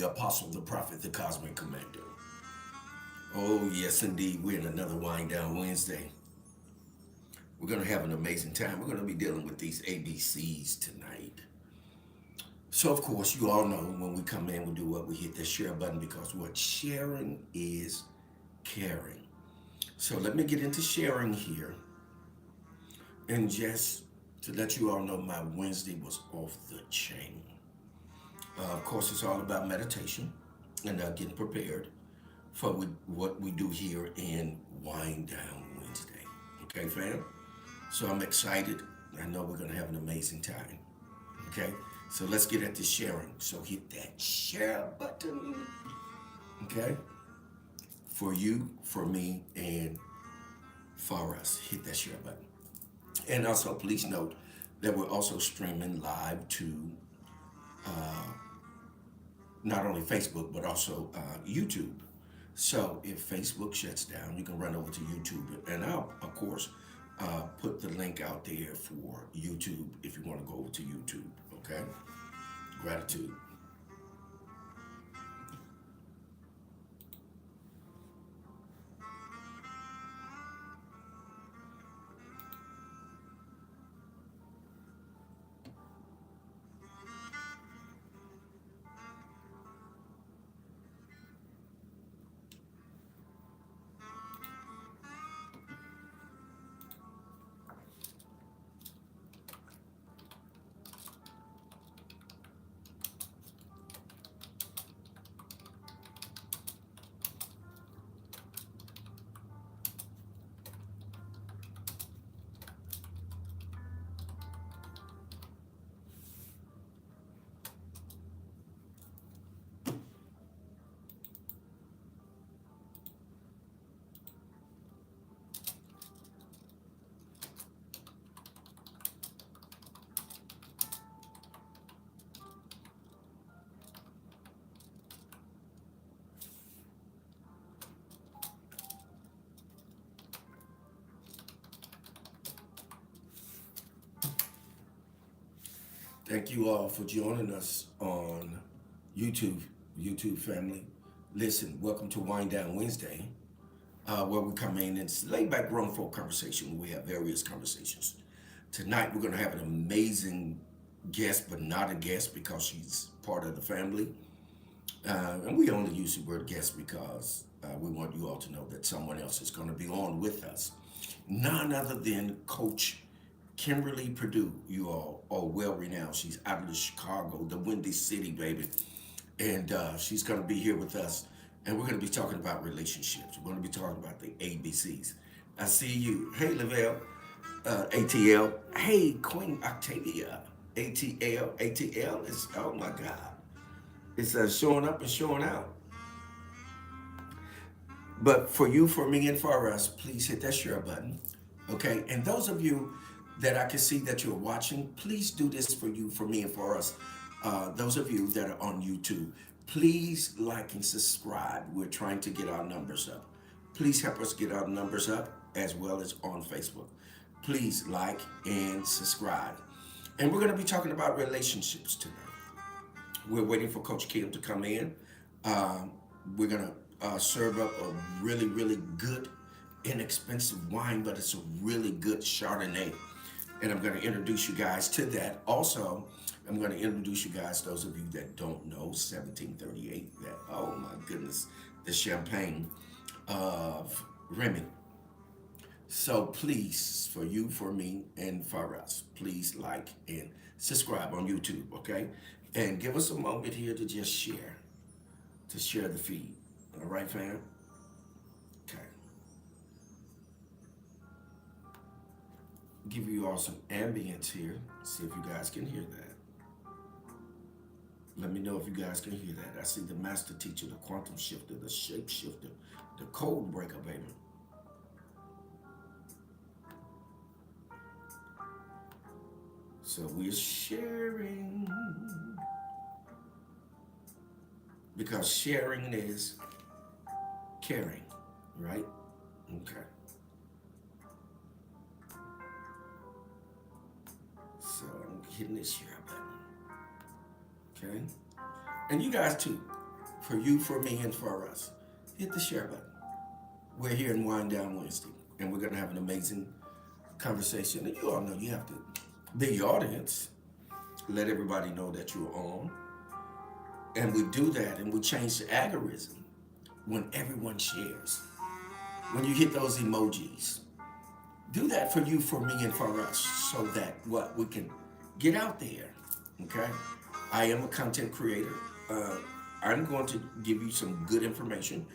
the apostle, the prophet, the cosmic commander. Oh, yes, indeed. We're in another Wind Down Wednesday. We're going to have an amazing time. We're going to be dealing with these ABCs tonight. So, of course, you all know when we come in, we do what? We hit the share button because what? Sharing is caring. So, let me get into sharing here. And just to let you all know, my Wednesday was off the chain. Of course, it's all about meditation and getting prepared for what we do here in Wind Down Wednesday. Okay, fam? So I'm excited. I know we're going to have an amazing time. Okay? So let's get at the sharing. So hit that share button. Okay? For you, for me, and for us. Hit that share button. And also, please note that we're also streaming live to not only Facebook, but also YouTube. So if Facebook shuts down, you can run over to YouTube. And I'll, of course, put the link out there for YouTube if you want to go over to YouTube. Okay? Gratitude. Thank you all for joining us on YouTube, YouTube family. Listen, welcome to Wind Down Wednesday, where we come in and it's laid back grown folk conversation. We have various conversations. Tonight we're going to have an amazing guest, but not a guest because she's part of the family. And we only use the word guest because we want you all to know that someone else is going to be on with us. None other than Coach Kimberly Perdue. You all are well renowned. She's out of the Chicago, the Windy City, baby. And she's going to be here with us. And we're going to be talking about relationships. We're going to be talking about the ABCs. I see you. Hey, Lavelle, ATL. Hey, Queen Octavia. ATL is, oh my God. It's showing up and showing out. But for you, for me, and for us, please hit that share button. Okay? And those of you that I can see that you're watching, please do this for you, for me, and for us. Those of you that are on YouTube, please like and subscribe. We're trying to get our numbers up. Please help us get our numbers up as well as on Facebook. Please like and subscribe. And we're going to be talking about relationships tonight. We're waiting for Coach Kim to come in. We're going to serve up a really, really good, inexpensive wine, but it's a really good Chardonnay. And I'm going to introduce you guys to that. Also, I'm going to introduce you guys, those of you that don't know, 1738, that, oh my goodness, the champagne of Remy. So please, for you, for me, and for us, please like and subscribe on YouTube, okay? And give us a moment here to just share the feed. All right, fam? Okay. Give you all some ambience here. See if you guys can hear that. Let me know if you guys can hear that. I see the master teacher, the quantum shifter, the shape shifter, the code breaker, baby. So we're sharing. Because sharing is caring, right? Okay. So I'm hitting this share button. Okay? And you guys too. for you, for me, and for us. Hit the share button. We're here in Wind Down Wednesday, and we're going to have an amazing conversation. And you all know you have to be the audience, let everybody know that you're on. And we do that, and we change the algorithm when everyone shares. When you hit those emojis, do that for you, for me, and for us, so that what we can get out there. Okay, I am a content creator. Uh, I'm going to give you some good information,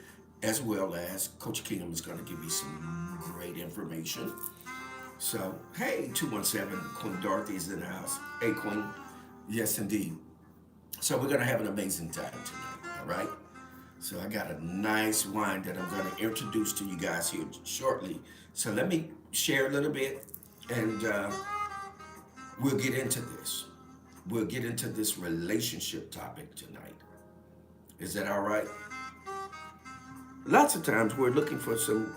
as well as Coach Kingdom is going to give you some great information. So, hey, 217, Queen Dorothy is in the house. Hey, Queen. Yes, indeed. So, we're going to have an amazing time tonight, all right? So, I got a nice wine that I'm going to introduce to you guys here shortly. So, let me share a little bit, and we'll get into this. We'll get into this relationship topic tonight. Is that all right? Lots of times we're looking for some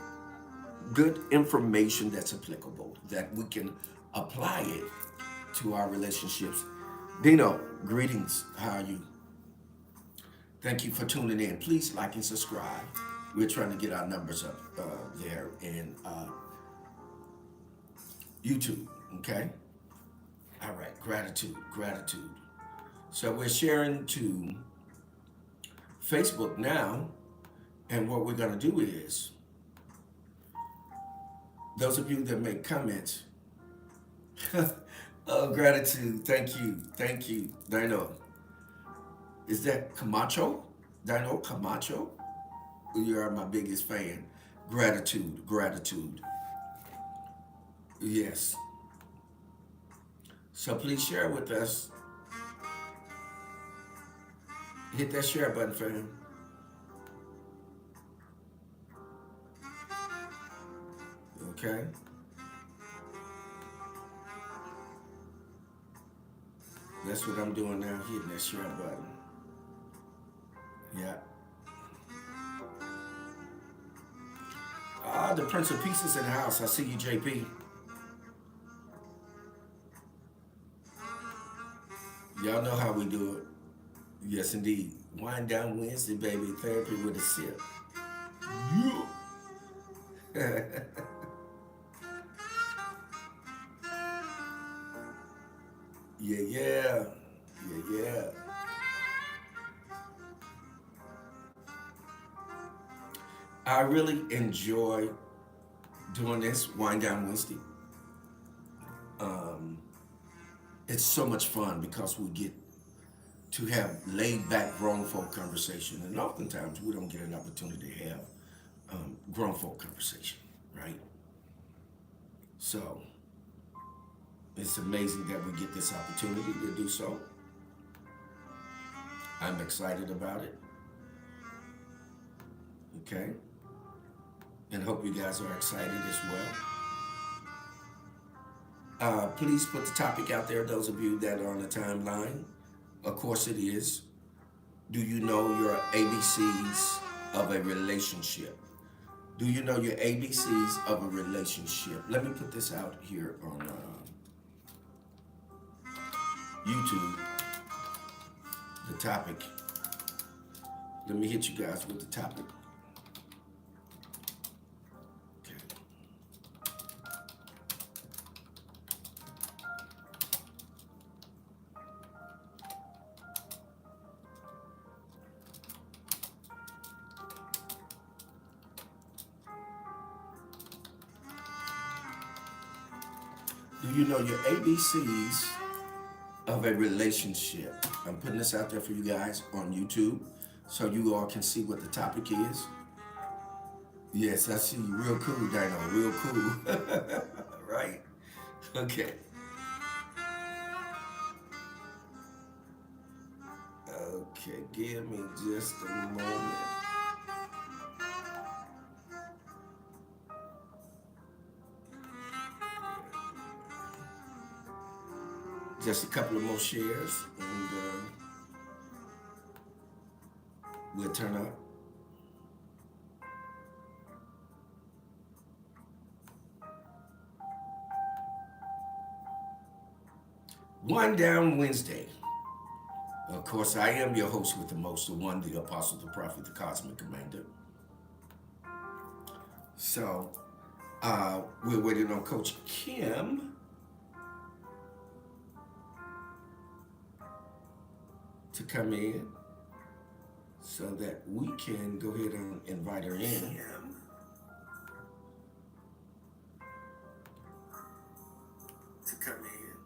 good information that's applicable, that we can apply it to our relationships. Dino, greetings. How are you? Thank you for tuning in. Please like and subscribe. We're trying to get our numbers up there in YouTube. Okay? All right. Gratitude. Gratitude. So we're sharing to Facebook now. And what we're going to do is, those of you that make comments, oh, gratitude. Thank you. Thank you. Dino. Is that Camacho? Dino Camacho? You are my biggest fan. Gratitude. Gratitude. Yes. So please share with us. Hit that share button, fam. Okay. That's what I'm doing now, hitting that share button. Yeah. Ah, the Prince of Peace is in the house. I see you, JP. Y'all know how we do it. Yes, indeed. Wind Down Wednesday, baby. Therapy with a sip. Yeah. Yeah, yeah. Yeah, yeah. I really enjoy doing this Wind Down Wednesday. Um, it's so much fun because we get to have laid back grown folk conversation, and oftentimes we don't get an opportunity to have grown folk conversation, right? So it's amazing that we get this opportunity to do so. I'm excited about it. Okay, and hope you guys are excited as well. Please put the topic out there, those of you that are on the timeline. Of course it is. Do you know your ABCs of a relationship? Do you know your ABCs of a relationship? Let me put this out here on YouTube. The topic. Let me hit you guys with the topic. Okay. Do you know your ABCs of a relationship? I'm putting this out there for you guys on YouTube so you all can see what the topic is. Yes, I see you. Real cool, Dino. Real cool. Right? Okay. Okay, give me just a moment. Just a couple of more shares, and we'll turn up. One Down Wednesday. Of course, I am your host with the most, the one, the apostle, the prophet, the cosmic commander. So, we're waiting on Coach Kim to come in so that we can go ahead and invite her in. Kim. To come in.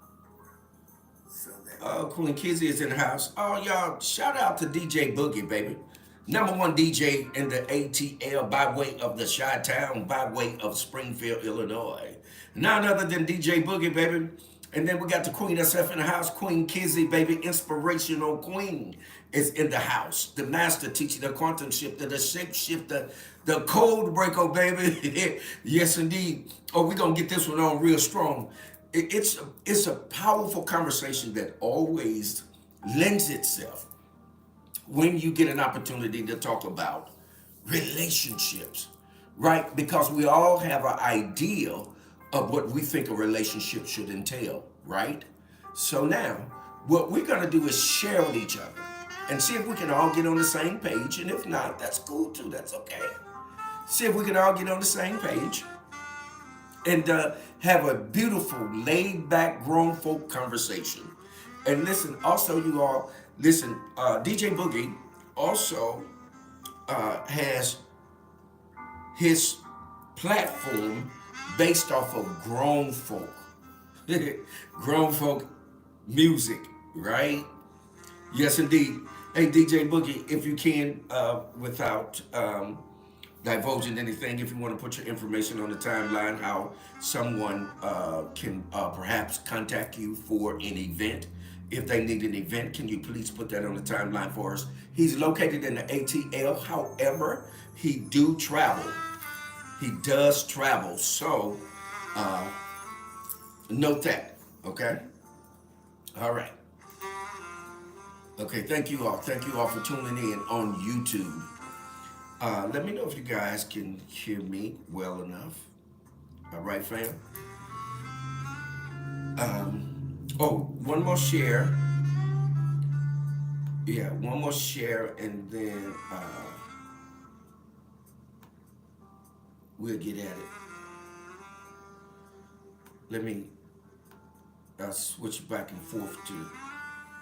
So that oh, Queen Kizzy is in the house. Oh, y'all, shout out to DJ Boogie, baby. Number one DJ in the ATL by way of the Chi-Town, by way of Springfield, Illinois. None other than DJ Boogie, baby. And then we got the Queen herself in the house, Queen Kizzy, baby. Inspirational Queen is in the house. The master teacher, the quantum shifter, the shape shifter, the code breaker, baby. Yes, indeed. Oh, we're going to get this one on real strong. It's a powerful conversation that always lends itself when you get an opportunity to talk about relationships, right? Because we all have an idea of what we think a relationship should entail, right? So now, what we're gonna do is share with each other and see if we can all get on the same page. And if not, that's cool too, that's okay. See if we can all get on the same page and have a beautiful, laid-back, grown folk conversation. And listen, also you all, listen, DJ Boogie also has his platform based off of grown folk. Grown folk music, right? Yes, indeed. Hey, DJ Boogie, if you can, without divulging anything, if you want to put your information on the timeline, how someone can perhaps contact you for an event. If they need an event, can you please put that on the timeline for us? He's located in the ATL. However, he do travel. He does travel. So note that, okay? All right. Okay, thank you all. Thank you all for tuning in on YouTube. Let me know if you guys can hear me well enough. All right, fam? One more share. Yeah, one more share, and then we'll get at it. Let me switch back and forth to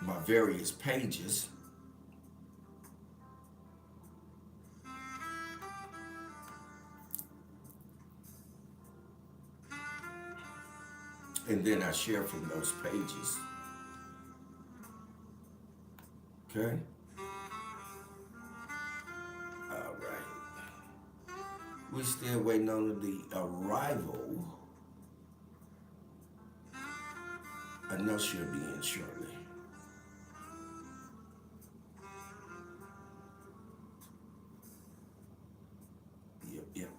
my various pages. And then I share from those pages. Okay? All right. We're still waiting on the arrival. I know she'll be in shortly. Yep.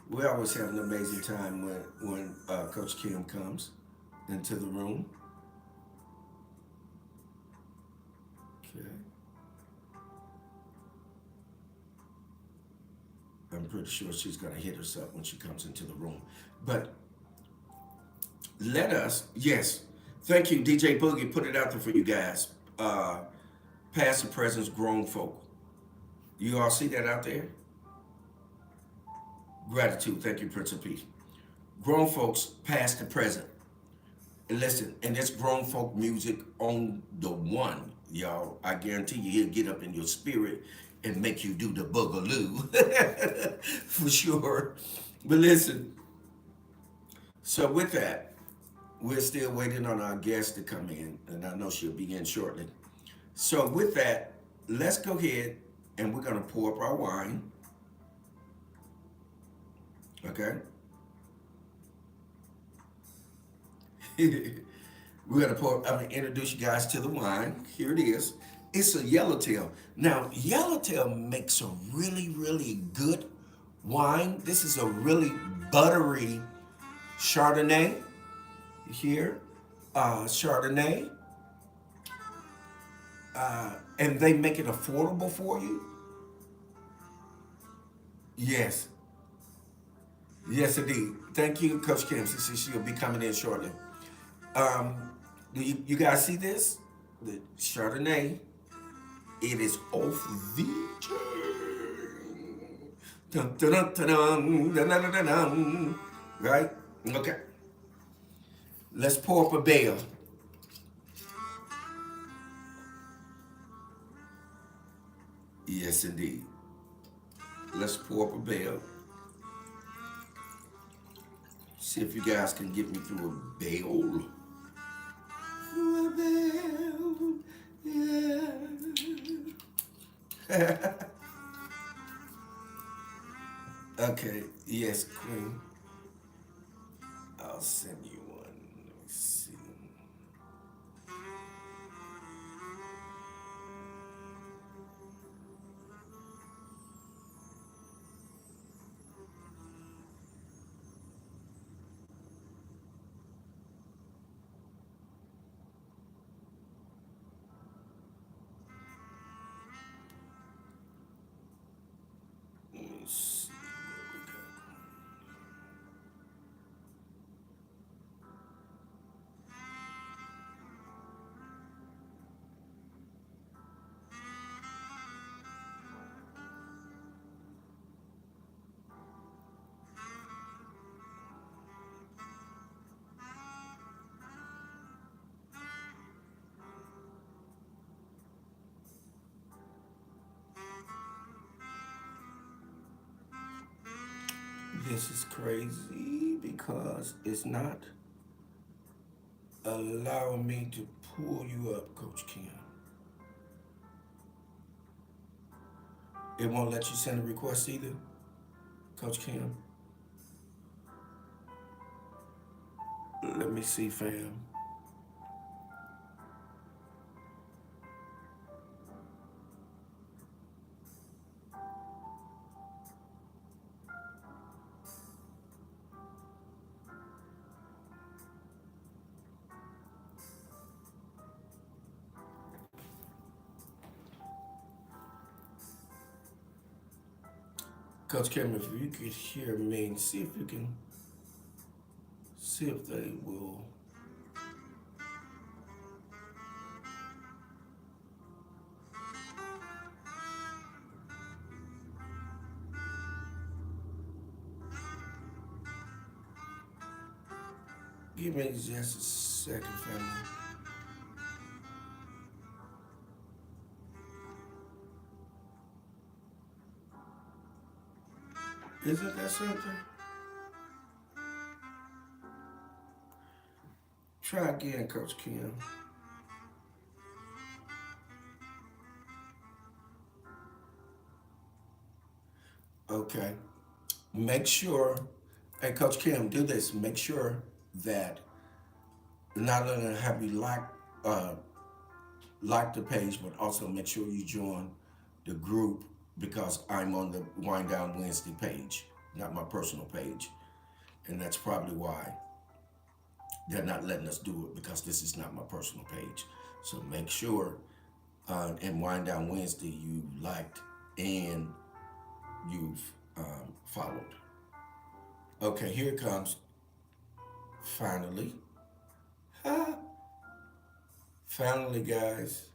We always have an amazing time when Coach Kim comes into the room. Okay. I'm pretty sure she's going to hit us up when she comes into the room. But let us, yes, thank you, DJ Boogie, put it out there for you guys. Past and present, grown folk. You all see that out there? Gratitude, thank you, Prince of Peace. Grown folks, past and present. And listen, and it's grown folk music on the one, y'all. I guarantee you he'll get up in your spirit and make you do the boogaloo. For sure. But listen, so with that, we're still waiting on our guest to come in, and I know she'll be in shortly. So with that, let's go ahead and we're going to pour up our wine. Okay? We're going to I'm going to introduce you guys to the wine. Here it is. It's a yellowtail. Now, yellowtail makes a really, really good wine. This is a really buttery Chardonnay here. Chardonnay. And they make it affordable for you. Yes. Yes, indeed. Thank you, Coach Kim. She'll be coming in shortly. Um, do you guys see this? The Chardonnay. It is off the chain. Dun, dun, dun, dun, dun, dun, dun, dun, dun. Right? Okay. Let's pour up a bale. Yes, indeed. Let's pour up a bale. See if you guys can get me through a bale. Through a bale. Yeah. Okay. Yes, Queen. I'll send you one. Let me see. Let me see what we got. This is crazy because it's not allowing me to pull you up, Coach Kim. It won't let you send a request either, Coach Kim. Let me see, fam. Coach Kim, if you could hear me, see if you can, see if they will. Give me just a second, family. Isn't that something? Try again, Coach Kim. Okay. Make sure, hey, Coach Kim, do this. Make sure that not only have you uh, like the page, but also make sure you join the group because I'm on the Wind Down Wednesday page, not my personal page. And that's probably why they're not letting us do it because this is not my personal page. So make sure in Wind Down Wednesday you liked and you've followed. Okay, here it comes. Finally. Finally, guys.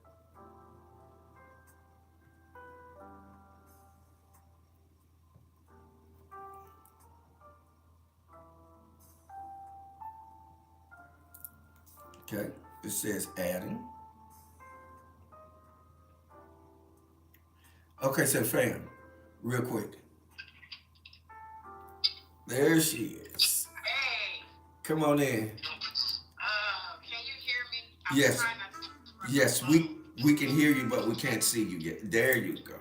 Okay, it says adding. Okay, so fam, real quick. There she is. Hey, Come on in. can you hear me? I'm Yes, trying not to run my yes, phone. we can hear you, but we can't see you yet. There you go.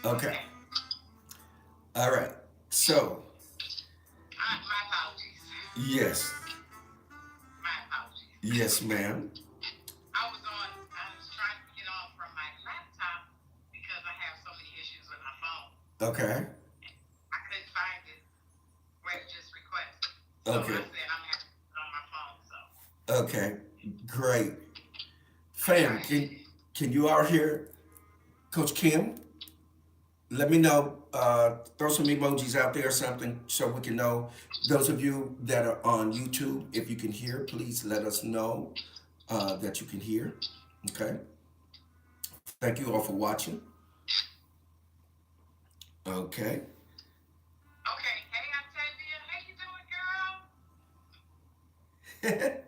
Okay, Okay, all right. So, my apologies. yes, My apologies. yes, ma'am. I was trying to get on from my laptop because I have so many issues with my phone. Okay, I couldn't find it where to just request. So I okay, said I'm going to have to put it on my phone. So okay. Great, I fam. tried. Can you all hear Coach Kim? Let me know. Throw some emojis out there or something so we can know. Those of you that are on YouTube, if you can hear, please let us know that you can hear. Okay. Thank you all for watching. Okay. Okay. Hey, Octavia. How you doing, girl?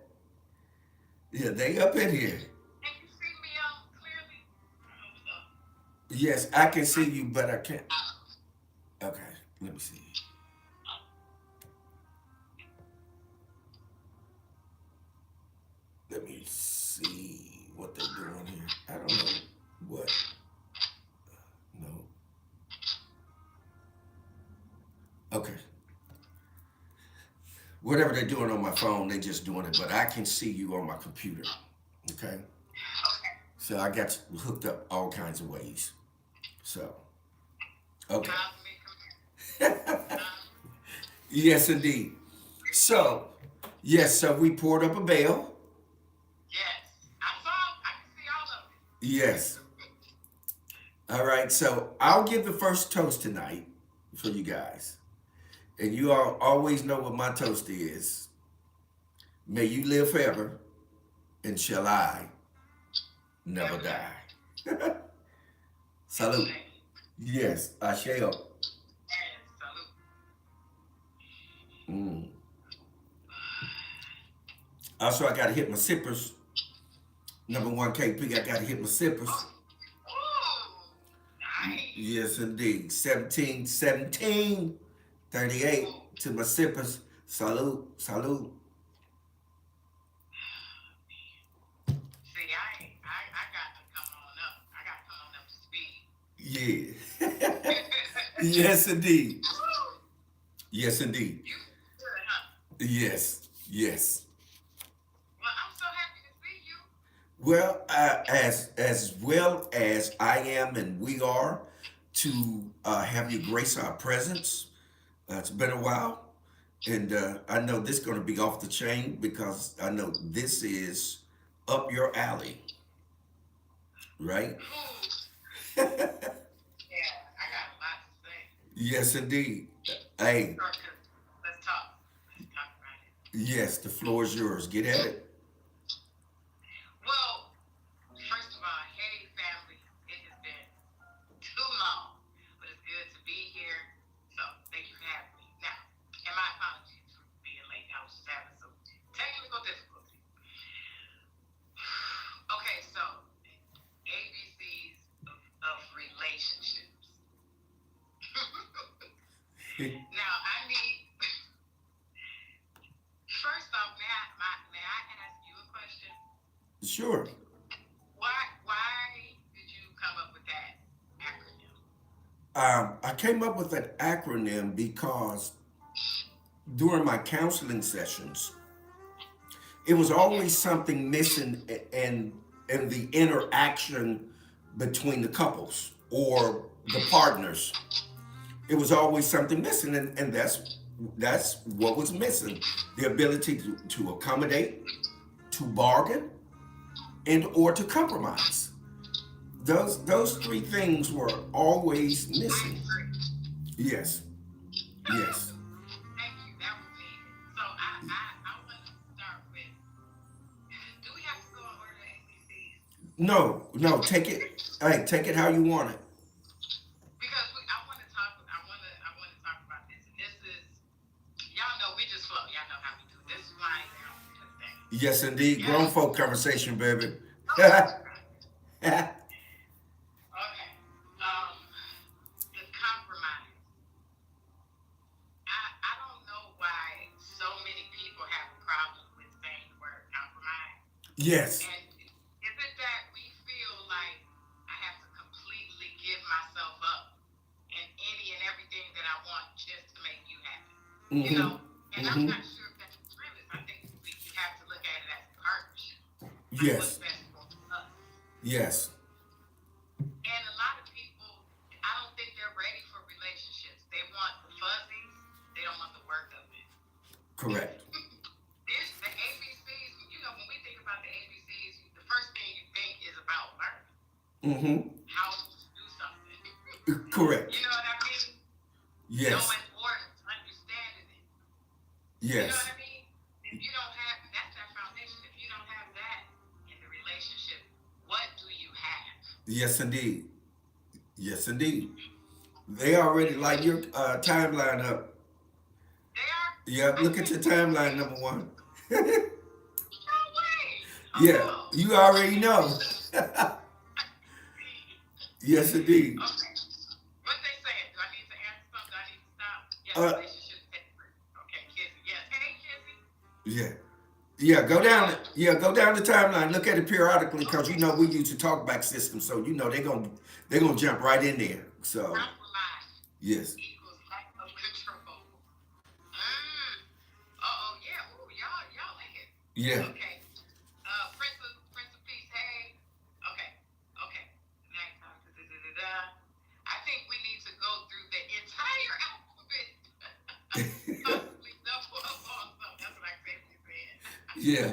Yeah, they up in here. Can you see me clearly? I hope so. Yes, I can see you, but I can't. Okay, let me see. Let me see what they're doing here. I don't know what. No. Okay. Whatever they're doing on my phone, they just doing it, but I can see you on my computer. Okay. Okay. So I got hooked up all kinds of ways. So, okay. How's me? Come here. Yes, indeed. So, yes, so we poured up a bale. Yes. I saw. I can see all of it. Yes. All right. So I'll give the first toast tonight for you guys. And you all always know what my toast is. May you live forever, and shall I never Never die. die. Salute. Insane. Yes, I shall. Yes. Salute. Mm. Also, I got to hit my sippers. Number one KP, I got to hit my sippers. Ooh. Nice. Yes, indeed. 17, 17, 38 Ooh. to my sippers. Salute, salute. See, I got to come on up. I got to come on up to speed. Yeah. Yes, indeed. Woo. Yes, indeed. You good, huh? Yes, yes. Well, I'm so happy to see you. Well, as well as I am and we are to have you grace our presence. It's been a while, and I know this is going to be off the chain because I know this is up your alley, right? Ooh. Yeah, I got a lot to say. Yes, indeed. Hey, Okay, let's talk. Let's talk about it. yes, the floor is yours. Get at it. Well, first of all, hey family, it has been too long, but it's good to be here. So thank you for having me. Now, and my apologies for being late. I was just having some technical difficulty. Okay, so ABCs of relationships. Now I need first off, may I ask you a question? Sure. Why did you come up with that acronym? I came up with that acronym because during my counseling sessions, it was always something missing in the interaction between the couples or the partners. It was always something missing, and that's what was missing: the ability to accommodate, to bargain, and or to compromise. Those three things were always I missing. agree. Yes, yes. Thank you. That was needed. So I want to start with. Do we have to go in order of ABCs? No, no. Take it. Hey, take it how you want it. Because I want to talk about this. And this is y'all know we just flow. Y'all know how we do. This is my thing. Yes, indeed. Yeah. Grown folk conversation, baby. Okay. Um, the compromise. I don't know why so many people have a problem with saying the word compromise. Yes, And is it that we feel like I have to completely give myself up in any and everything that I want just to make you happy? You mm-hmm, know, and I'm mm-hmm. not sure if that's premise. I think we have to look at it as a partnership. Like what's Yes, best for us. yes. And a lot of people, I don't think they're ready for relationships. They want the fuzzies. They don't want the work of it. Correct. This the ABCs. You know, when we think about the ABCs, the first thing you think is about learning Mm-hmm. how to do something. Correct. You know what I mean? Yes. Knowing orders, understanding it. You know what Yes. I mean? If you don't have, that's that foundation. If you don't have that in the relationship, what do you have? Yes, indeed. Yes, indeed. They already like your timeline up. They are, Yeah, I look at can't your believe timeline, it. number one. No way. Oh Yeah, no. you already Okay. know. Yes, indeed. Okay. What they saying? Do I need to answer something? Do I need to stop? Yes, Uh, relationship sacred. Okay, Kizzy. Yes. Hey, Kizzy. yeah. Yeah, go down. Yeah. Yeah, go down the timeline. Look at it periodically, because Okay. we use the talkback system, so they're gonna jump right in there. So Compromise yes, equals lack of control. Mm. Uh-oh, yeah. Ooh, y'all like it. yeah, Okay. Prince of Peace, hey. Okay. Okay. Next time. I think we need to go through the entire alphabet. Possibly double up on some. That's what I safely said. yeah,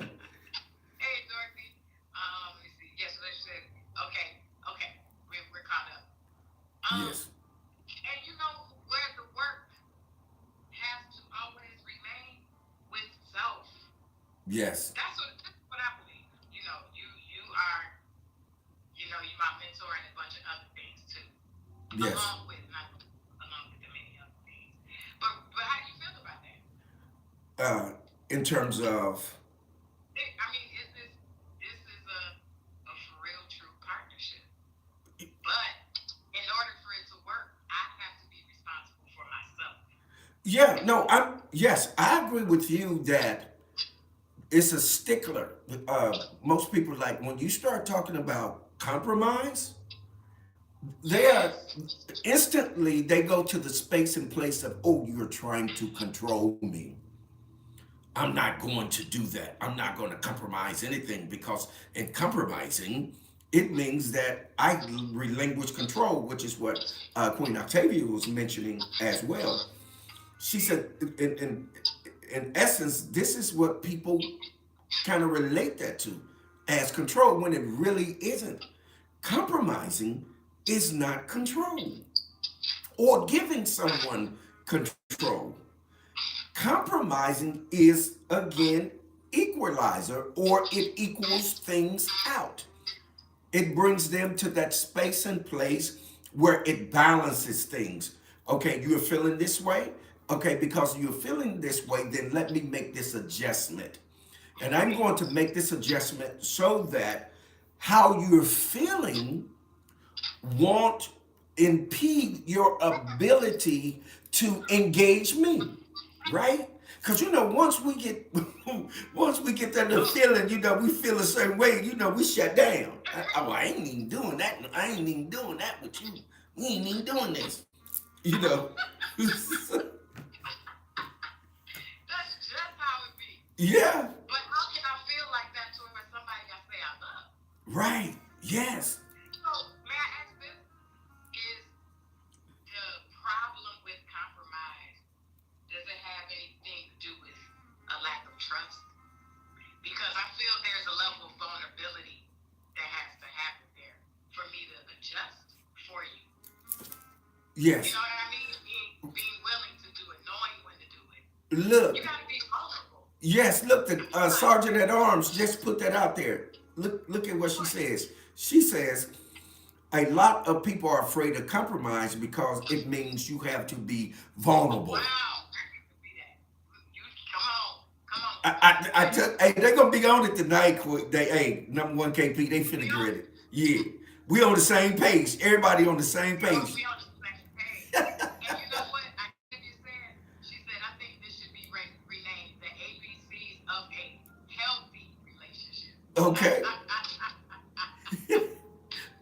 Hey, Dorothy. Let me see. Yes, what I said. Okay. Okay. We're caught up. yes, And you know where the work has to always remain with self. yes, That's what I believe. You are, you my mentor and a bunch of other things too. yes. Along with the many other things. But how do you feel about that? Uh, in terms of I mean, this is a for real true partnership. But in order for it to work, I have to be responsible for myself. yeah, no, I agree with you that it's a stickler. Most people, like when you start talking about compromise, they are Yes. instantly they go to the space and place of, oh, you're trying to control me. I'm not going to do that. I'm not going to compromise anything, because in compromising, it means that I relinquish control, which is what Queen Octavia was mentioning as well. She said, in essence, this is what people kind of relate that to as control, when it really isn't. Compromising is not control or giving someone control. Compromising is, again, equalizer, or it equals things out. It brings them to that space and place where it balances things. Okay, you're feeling this way. Okay, because you're feeling this way, then let me make this adjustment. And I'm going to make this adjustment so that how you're feeling won't impede your ability to engage me, right? Because once we get once we get that little feeling, we feel a certain way, we shut down. I ain't even doing that. I ain't even doing that with you. We ain't even doing this. You know. That's just how it be. Yeah. But how can I feel like that towards somebody I say I love? Right. Yes. So, may I ask this? Is the problem with compromise, does it have anything to do with a lack of trust? Because I feel there's a level of vulnerability that has to happen there for me to adjust for you. You Yes. know what I mean? Being willing to do it, knowing when to do it. You Look. got to be vulnerable. Yes. Look. The Sergeant at Arms just put that out there. Look at what she says. She says a lot of people are afraid to compromise because it means you have to be vulnerable. Wow, I can see that. You come on. Hey, they're gonna be on it tonight. Hey, number one KP, they finna We on, grit it. Yeah, we on the same page. Everybody on the same we on, page. we on the same page. And you know what? I just said. She said I think this should be renamed the ABCs of a healthy relationship. Okay,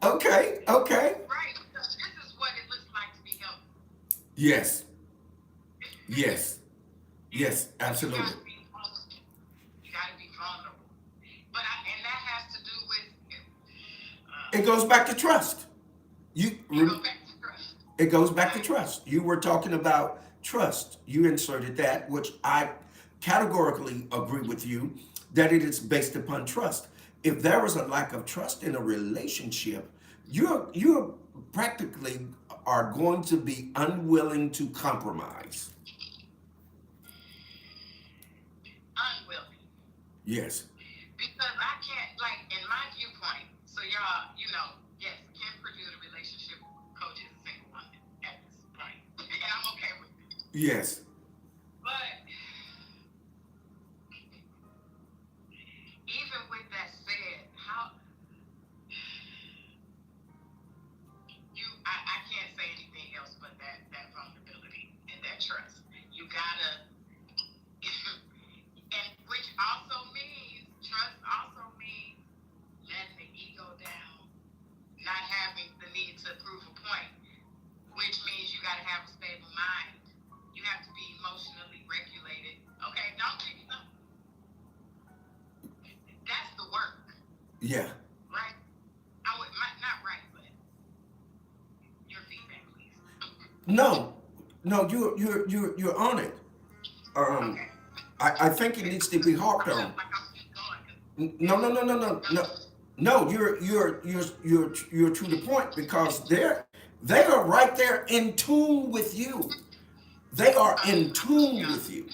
okay, okay. Right. Because this is what it looks like to be healthy. Yes, yes, yes, You absolutely. gotta be vulnerable. You gotta be vulnerable. And that has to do with It goes back to trust. You it goes back to trust. It goes back to Right. trust. You were talking about trust. You inserted that, which I categorically agree with you, that it is based upon trust. If there is a lack of trust in a relationship, you're practically are going to be unwilling to compromise. Unwilling. Yes. Because I can't, like, in my viewpoint, so y'all, yes, Kim Perdue, the relationship coach, is a single woman at this point. And I'm okay with it. Yes. But even with that said, I can't say anything else but that vulnerability and that trust. You gotta, and which also means, trust also means letting the ego down, not having the need to prove a point, which means you gotta have a stable mind. You have to be emotionally regulated. Okay, don't think so. That's the work. Yeah. Right? Not right, but your feedback, please. No, no, you're on it. Um, Okay. I think it needs to be harped I feel on. like I'm keep No, no, no, no, no, no, no. You're to the point because they are right there in tune with you. They are in tune Yeah. with you.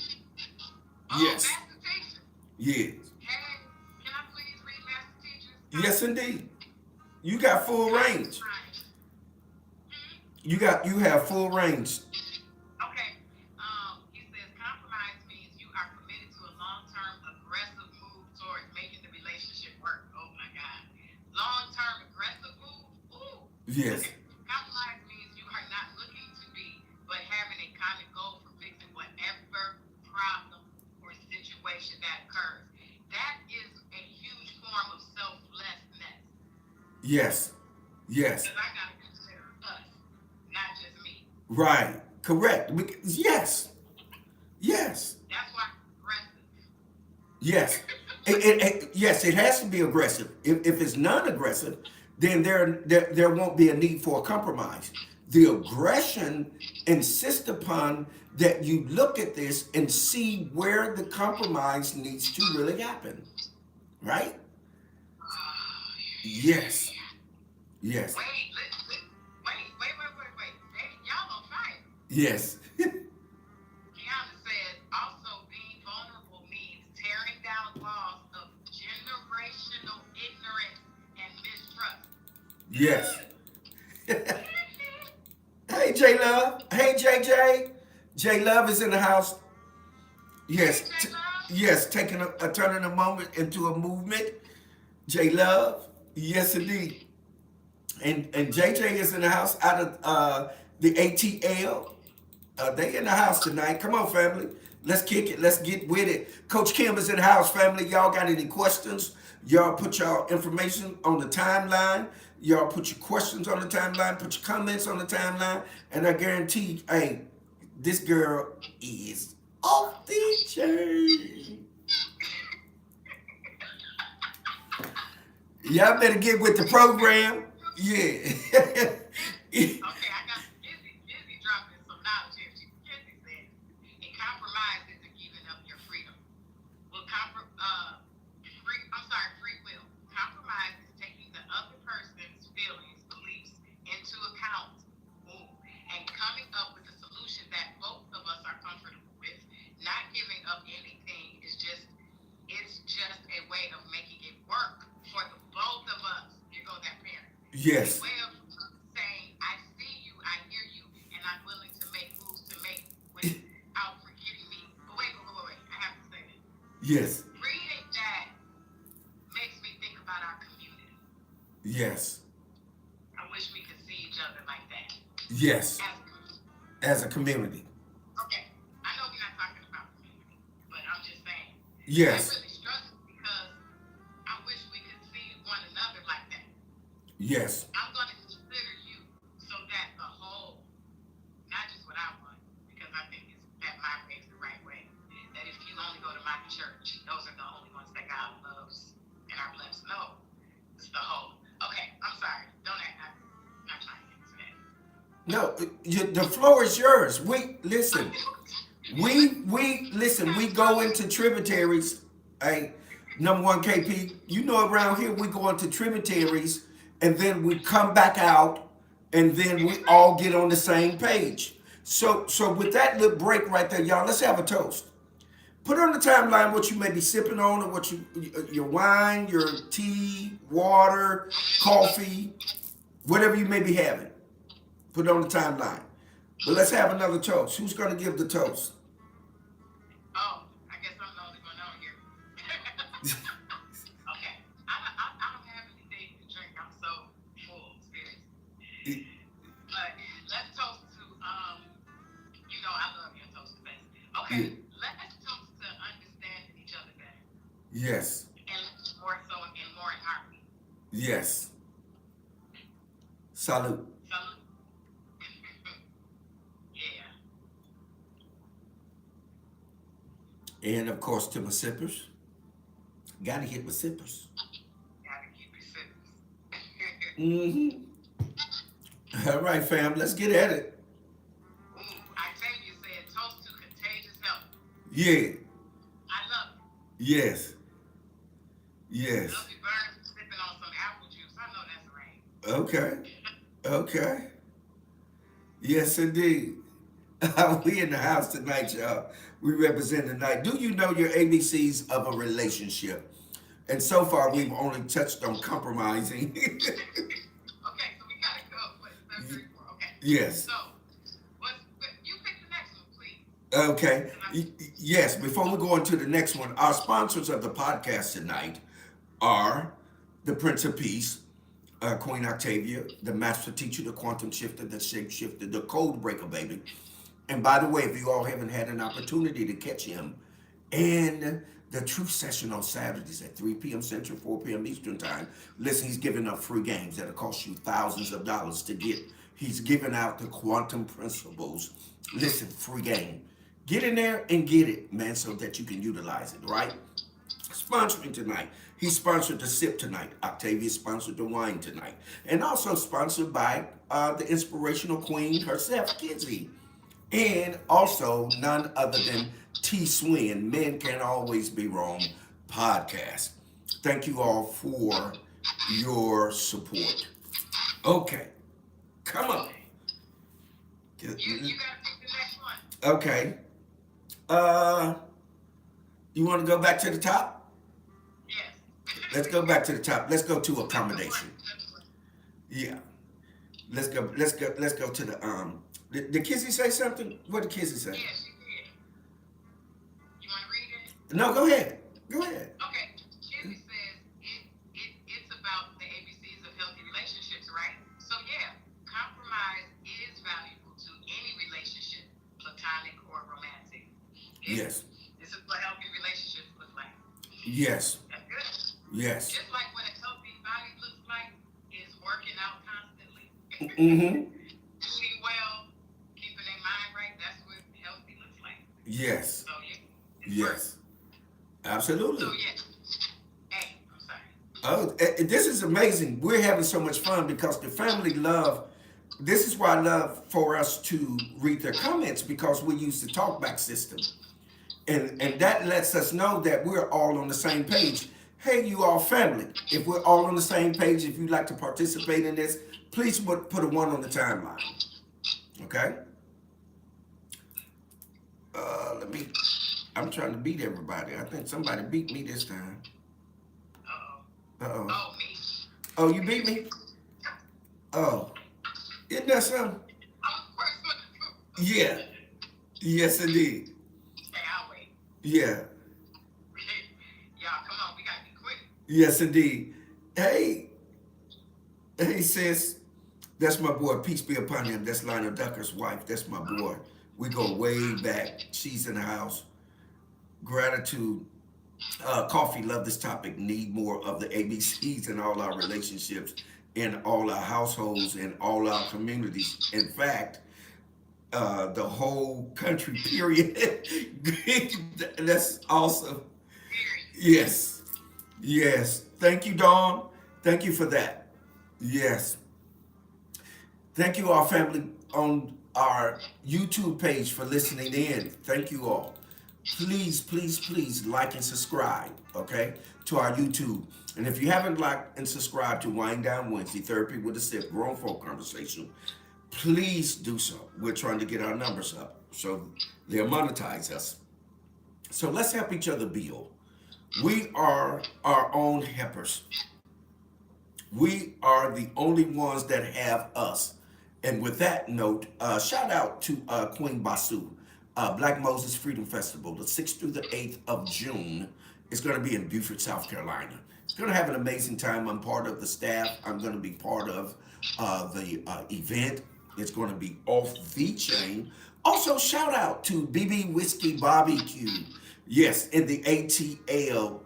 Oh, Yes, master teacher. yes, Hey, can I please read master teacher's yes, comment? indeed. You got full range. Compromise. You have full range. Okay. He says compromise means you are committed to a long-term aggressive move towards making the relationship work. Oh my God. Long-term aggressive move? Ooh. Yes, Okay. Compromise means you are not looking to be, but having a common goal for fixing whatever problem or situation that occurs. That is a huge form of selflessness. yes, yes. Because I gotta consider us, not just me. Right. Correct. Yes, yes. That's why I'm aggressive. Yes. Yes, it has to be aggressive. If it's non-aggressive, then there won't be a need for a compromise. The aggression insists upon that you look at this and see where the compromise needs to really happen. Right? Yes. Yes. Wait. Y'all on fire. Yes. Kiana says, also being vulnerable means tearing down walls of generational ignorance and mistrust. Yes. Hey, J Love. Hey, JJ. J Love is in the house. Hey, Yes. J-Love. Yes. Taking turning a moment into a movement. J Love. Yes, indeed. And JJ is in the house out of the ATL. They in the house tonight. Come on, family. Let's kick it. Let's get with it. Coach Kim is in the house, family. Y'all got any questions? Y'all put y'all information on the timeline. Y'all put your questions on the timeline. Put your comments on the timeline. And I guarantee, hey, this girl is off the chain. Y'all better get with the program. Yeah. Okay, I got Kizzy dropping some knowledge here. Kizzy said, a compromise isn't giving up your freedom. Well, free will. Compromise is taking the other person's feelings, beliefs into account, and coming up with a solution that both of us are comfortable with. Not giving up anything it's just a way of making it work for the both of us. Here goes that parent. Yes. A way of saying, I see you, I hear you, and I'm willing to make moves to make without forgetting me. But wait, I have to say this. Yes. Reading that makes me think about our community. Yes. I wish we could see each other like that. Yes. As As a community. a community. Okay. I know we're not talking about community, but I'm just saying. Yes. I really struggle because I wish we could see one another like that. Yes. I'm going to consider you so that the whole, not just what I want, because I think that my way is the right way. That if you only go to my church, those are the only ones that God loves and are blessed. No, it's the whole. Okay, I'm sorry. I'm not trying to get into that. No, the floor is yours. We listen. We listen. We go into tributaries. Hey, number one KP. You know, around here we go into tributaries, and then we come back out, and then we all get on the same page. So with that little break right there, y'all, let's have a toast. Put on the timeline what you may be sipping on, or what your wine, your tea, water, coffee, whatever you may be having. Put it on the timeline. But let's have another toast. Who's going to give the toast? Oh, I guess I'm the only one on here. Okay. I don't have anything to drink. I'm so full, seriously. But let's toast to I love your toast the best. Yeah. Okay, let's toast to understanding each other better. Yes. And more so and more in harmony. Yes. Salute. Salute. Yeah. And of course to my sippers. Gotta hit my sippers. Gotta keep your sippers. Mm-hmm. All right, fam. Let's get at it. Ooh, Octavia said toast to contagious health. Yeah. I love it. Yes. Yes. Lovely Burns sipping on some apple juice. I know that's right. Okay. Okay. Yes, indeed. We in the house tonight, y'all. We represent tonight. Do you know your ABCs of a relationship? And so far, we've only touched on compromising. Okay, so we gotta go. What, 734? Okay. Yes. So, you pick the next one, please. Okay. Yes. Before we go on to the next one, our sponsors of the podcast tonight are the Prince of Peace, Queen Octavia, the Master Teacher, the Quantum Shifter, the Shape Shifter, the Code Breaker, baby. And by the way, if you all haven't had an opportunity to catch him in the Truth Session on Saturdays at 3 p.m. Central, 4 p.m. Eastern Time, listen, he's giving up free games that'll cost you thousands of dollars to get. He's giving out the quantum principles. Listen, free game. Get in there and get it, man, so that you can utilize it, right? Sponsoring tonight. He sponsored the sip tonight. Octavia sponsored the wine tonight. And also sponsored by the inspirational queen herself, Kizzy. And also none other than T Swin, Men Can't Always Be Wrong podcast. Thank you all for your support. Okay, come on. You gotta pick the next one. Okay. You want to go back to the top? Yes. Let's go back to the top. Let's go to accommodation. Yeah. Let's go to the Did Kizzy say something? What did Kizzy say? Yeah, she did. You want to read it? No, go ahead. Go ahead. Okay. Kizzy says it's about the ABCs of healthy relationships, right? So yeah, compromise is valuable to any relationship, platonic or romantic. Yes. This is what healthy relationships look like. Yes. That's good. Yes. Just like what a healthy body looks like is working out constantly. Mm-hmm. Eating well, keeping their mind right, that's what healthy looks like. Yes. So yeah. Yes. Absolutely. So yeah. Hey, I'm sorry. Oh, this is amazing. We're having so much fun because the family love. This is why I love for us to read their comments, because we use the talkback system. And that lets us know that we're all on the same page. Hey, you all family, if we're all on the same page, if you'd like to participate in this, please put a 1 on the timeline. Okay? I'm trying to beat everybody. I think somebody beat me this time. Uh-oh. Uh-oh. Oh, me. Oh, you beat me? Oh. Isn't that something? I'm the first one to do. Yeah. Yes, indeed. Hey, I'll wait. Yeah. Y'all, come on, we gotta be quick. Yes, indeed. Hey, sis. That's my boy. Peace be upon him. That's Lionel Ducker's wife. That's my boy. We go way back. She's in the house. Gratitude. Coffee, love this topic. Need more of the ABCs in all our relationships, in all our households, in all our communities. In fact, the whole country, period. That's awesome. Yes. Yes. Thank you, Dawn. Thank you for that. Yes. Thank you, our family on our YouTube page, for listening in. Thank you all. please, please, please like and subscribe, okay, to our YouTube. And if you haven't liked and subscribed to Wind Down Wednesday, Therapy with a Sip, Grown Folk Conversation, please do so. We're trying to get our numbers up so they'll monetize us. So let's help each other build. We are our own helpers. We are the only ones that have us. And with that note, shout out to Queen Basu, Black Moses Freedom Festival, the 6th through the 8th of June. It's going to be in Beaufort, South Carolina. It's going to have an amazing time. I'm part of the staff. I'm going to be part of the event. It's going to be off the chain. Also, shout out to BB Whiskey Barbecue. Yes, in the ATL,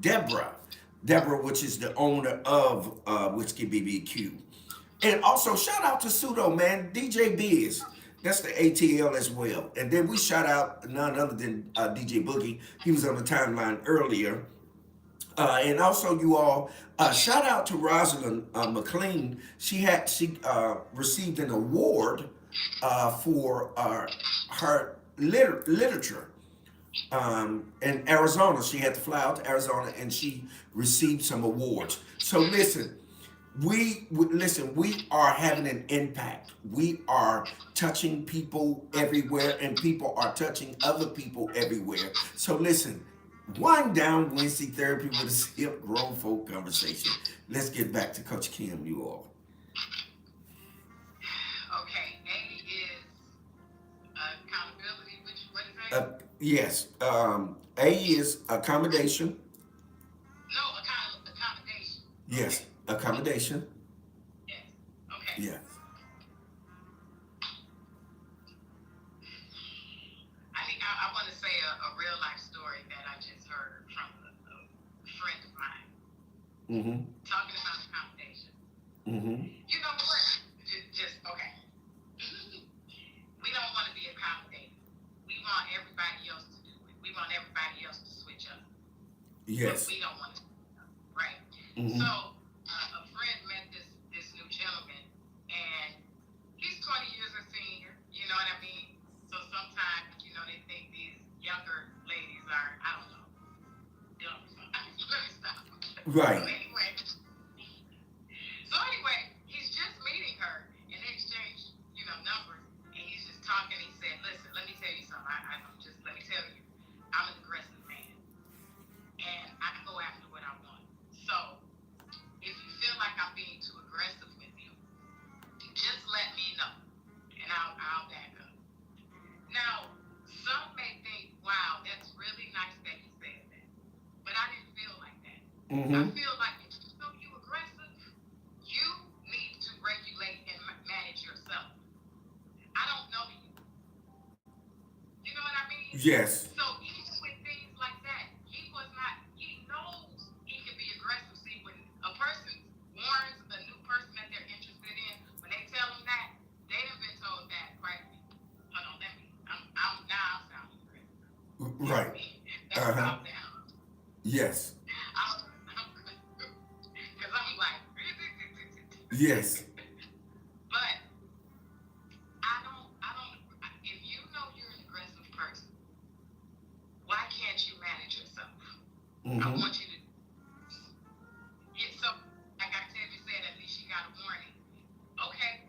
Deborah. Deborah, which is the owner of Whiskey BBQ. And also shout out to Pseudo, man, DJ Biz. That's the ATL as well. And then we shout out none other than DJ Boogie. He was on the timeline earlier. And also, you all shout out to Rosalind McLean. She received an award for her literature in Arizona. She had to fly out to Arizona and she received some awards. So listen, we are having an impact. We are touching people everywhere, and people are touching other people everywhere. So listen, wind down Wednesday therapy with a skip grown folk conversation. Let's get back to Coach Kim, you all. Okay, A is accountability. Which what is A? Yes, A is accommodation. No, accommodation. Yes, Okay. accommodation. Yes. Okay. Yes. I want to say a real life story that I just heard from a friend of mine Mm-hmm. talking about accommodation. Mm-hmm. You know what? Just okay. We don't want to be accommodated. We want everybody else to do it. We want everybody else to switch up. But Yes. we don't want to, right? Mm-hmm. So a friend met this new gentleman, and he's 20 years a senior. You know what I mean? So sometimes, they think these younger ladies are, I don't know, dumb or something. Let me stop. So Right. anyway, he's just meeting her, and they exchange, numbers, and he's just talking. He said, "Listen, let me tell you something. Let me tell you, I'm an aggressive man, and I go after what I want. So if you feel like I'm being too aggressive with you, just let me know, and I'll back up." Now, some may think, "Wow, that's really nice that he said that," but I didn't feel like that. I Mm-hmm. feel like if you feel you aggressive, you need to regulate and manage yourself. I don't know you. You know what I mean? Yes. So even with things like that, he was not. He knows he can be aggressive. See, when a person warns a new person that they're interested in, when they tell them that, they have been told that, right? Hold on, let me. I'm sounding aggressive. Excuse Right. me. Let me Uh-huh. calm down. Yes. Because I'm like, Yes. but if you know you're an aggressive person, why can't you manage yourself? I Mm-hmm. want you to get so, like I said, at least you got a warning. Okay.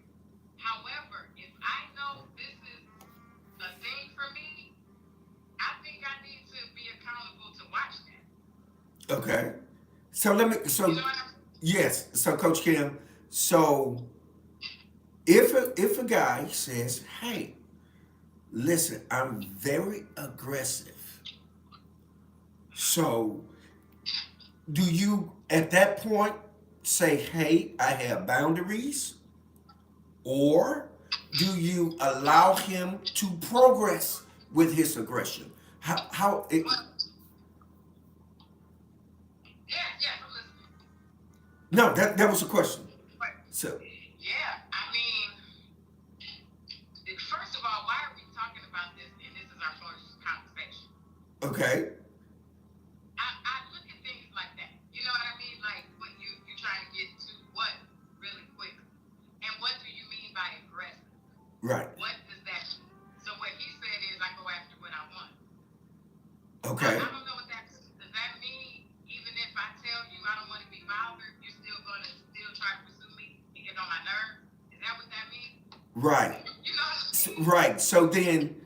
However, if I know this is a thing for me, I think I need to be accountable to watch that. Okay. So let me. You So know what I'm yes. So Coach Kim. So if a guy says, "Hey, listen, I'm very aggressive," so do you at that point say, "Hey, I have boundaries," or do you allow him to progress with his aggression? How it, Well, yeah, I'm listening. no, that was a question. But So yeah, I mean, first of all, why are we talking about this? And this is our first conversation. okay, I look at things like that. You know what I mean? Like when you're trying to get to what really quickly. And what do you mean by aggressive? right. What does that mean? So what he said is I go after get on my nerves. Is that what that means? Right. You know what I mean? Right. So then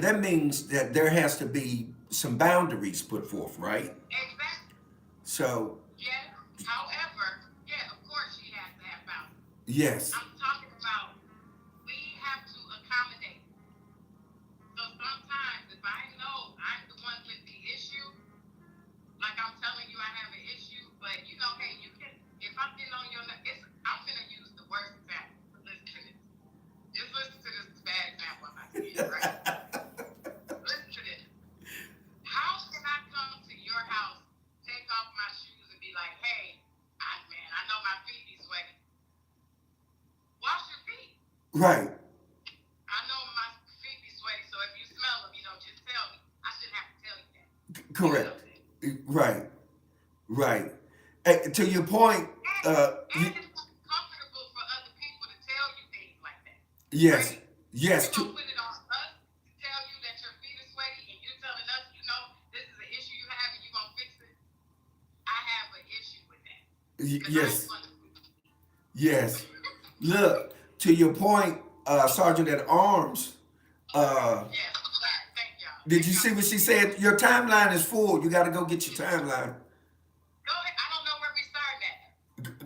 that means that there has to be some boundaries put forth, right? Exactly. So Yes. However, yeah, of course she has to have boundaries. yes. I'm talking about we have to accommodate. So sometimes if I know I'm the one with the issue, like I'm telling you I have an issue, but you know, hey, you can if I'm getting on your I'm gonna use the worst example. But listen to this. Just listen to this bad example I'm about to give, right? Listen to this. How can I come to your house, take off my shoes, and be like, hey, man, I know my feet be sweaty. Wash your feet. Right. I know my feet be sweaty, so if you smell them, just tell me. I shouldn't have to tell you that. You know what Correct. I'm saying? Right. Right. To your point, And it's comfortable for other people to tell you things like that. yes. Right? Yes. We're going to put it on us to tell you that your feet are sweaty, and you're telling us, this is an issue you have, and you're going to fix it. I have an issue with that. Because I Yes. want to. Yes. Look, to your point, Sergeant at Arms, Yes, thank y'all. did you see what she said? Your timeline is full. You got to go get your timeline. Go ahead. I don't know where we started at.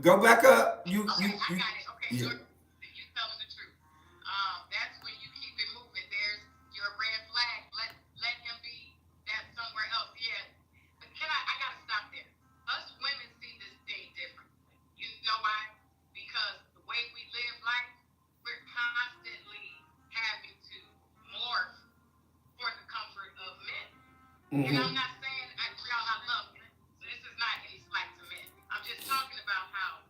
Go back up. You, Okay, you, I you, got it. Okay, yeah. you telling the truth. That's when you keep it moving. There's your red flag. Let him be that somewhere else. Yeah. But I gotta stop there. Us women see this thing differently. You know why? Because the way we live life, we're constantly having to morph for the comfort of men. And I'm not saying y'all I love men. So this is not any slight to men. I'm just talking about how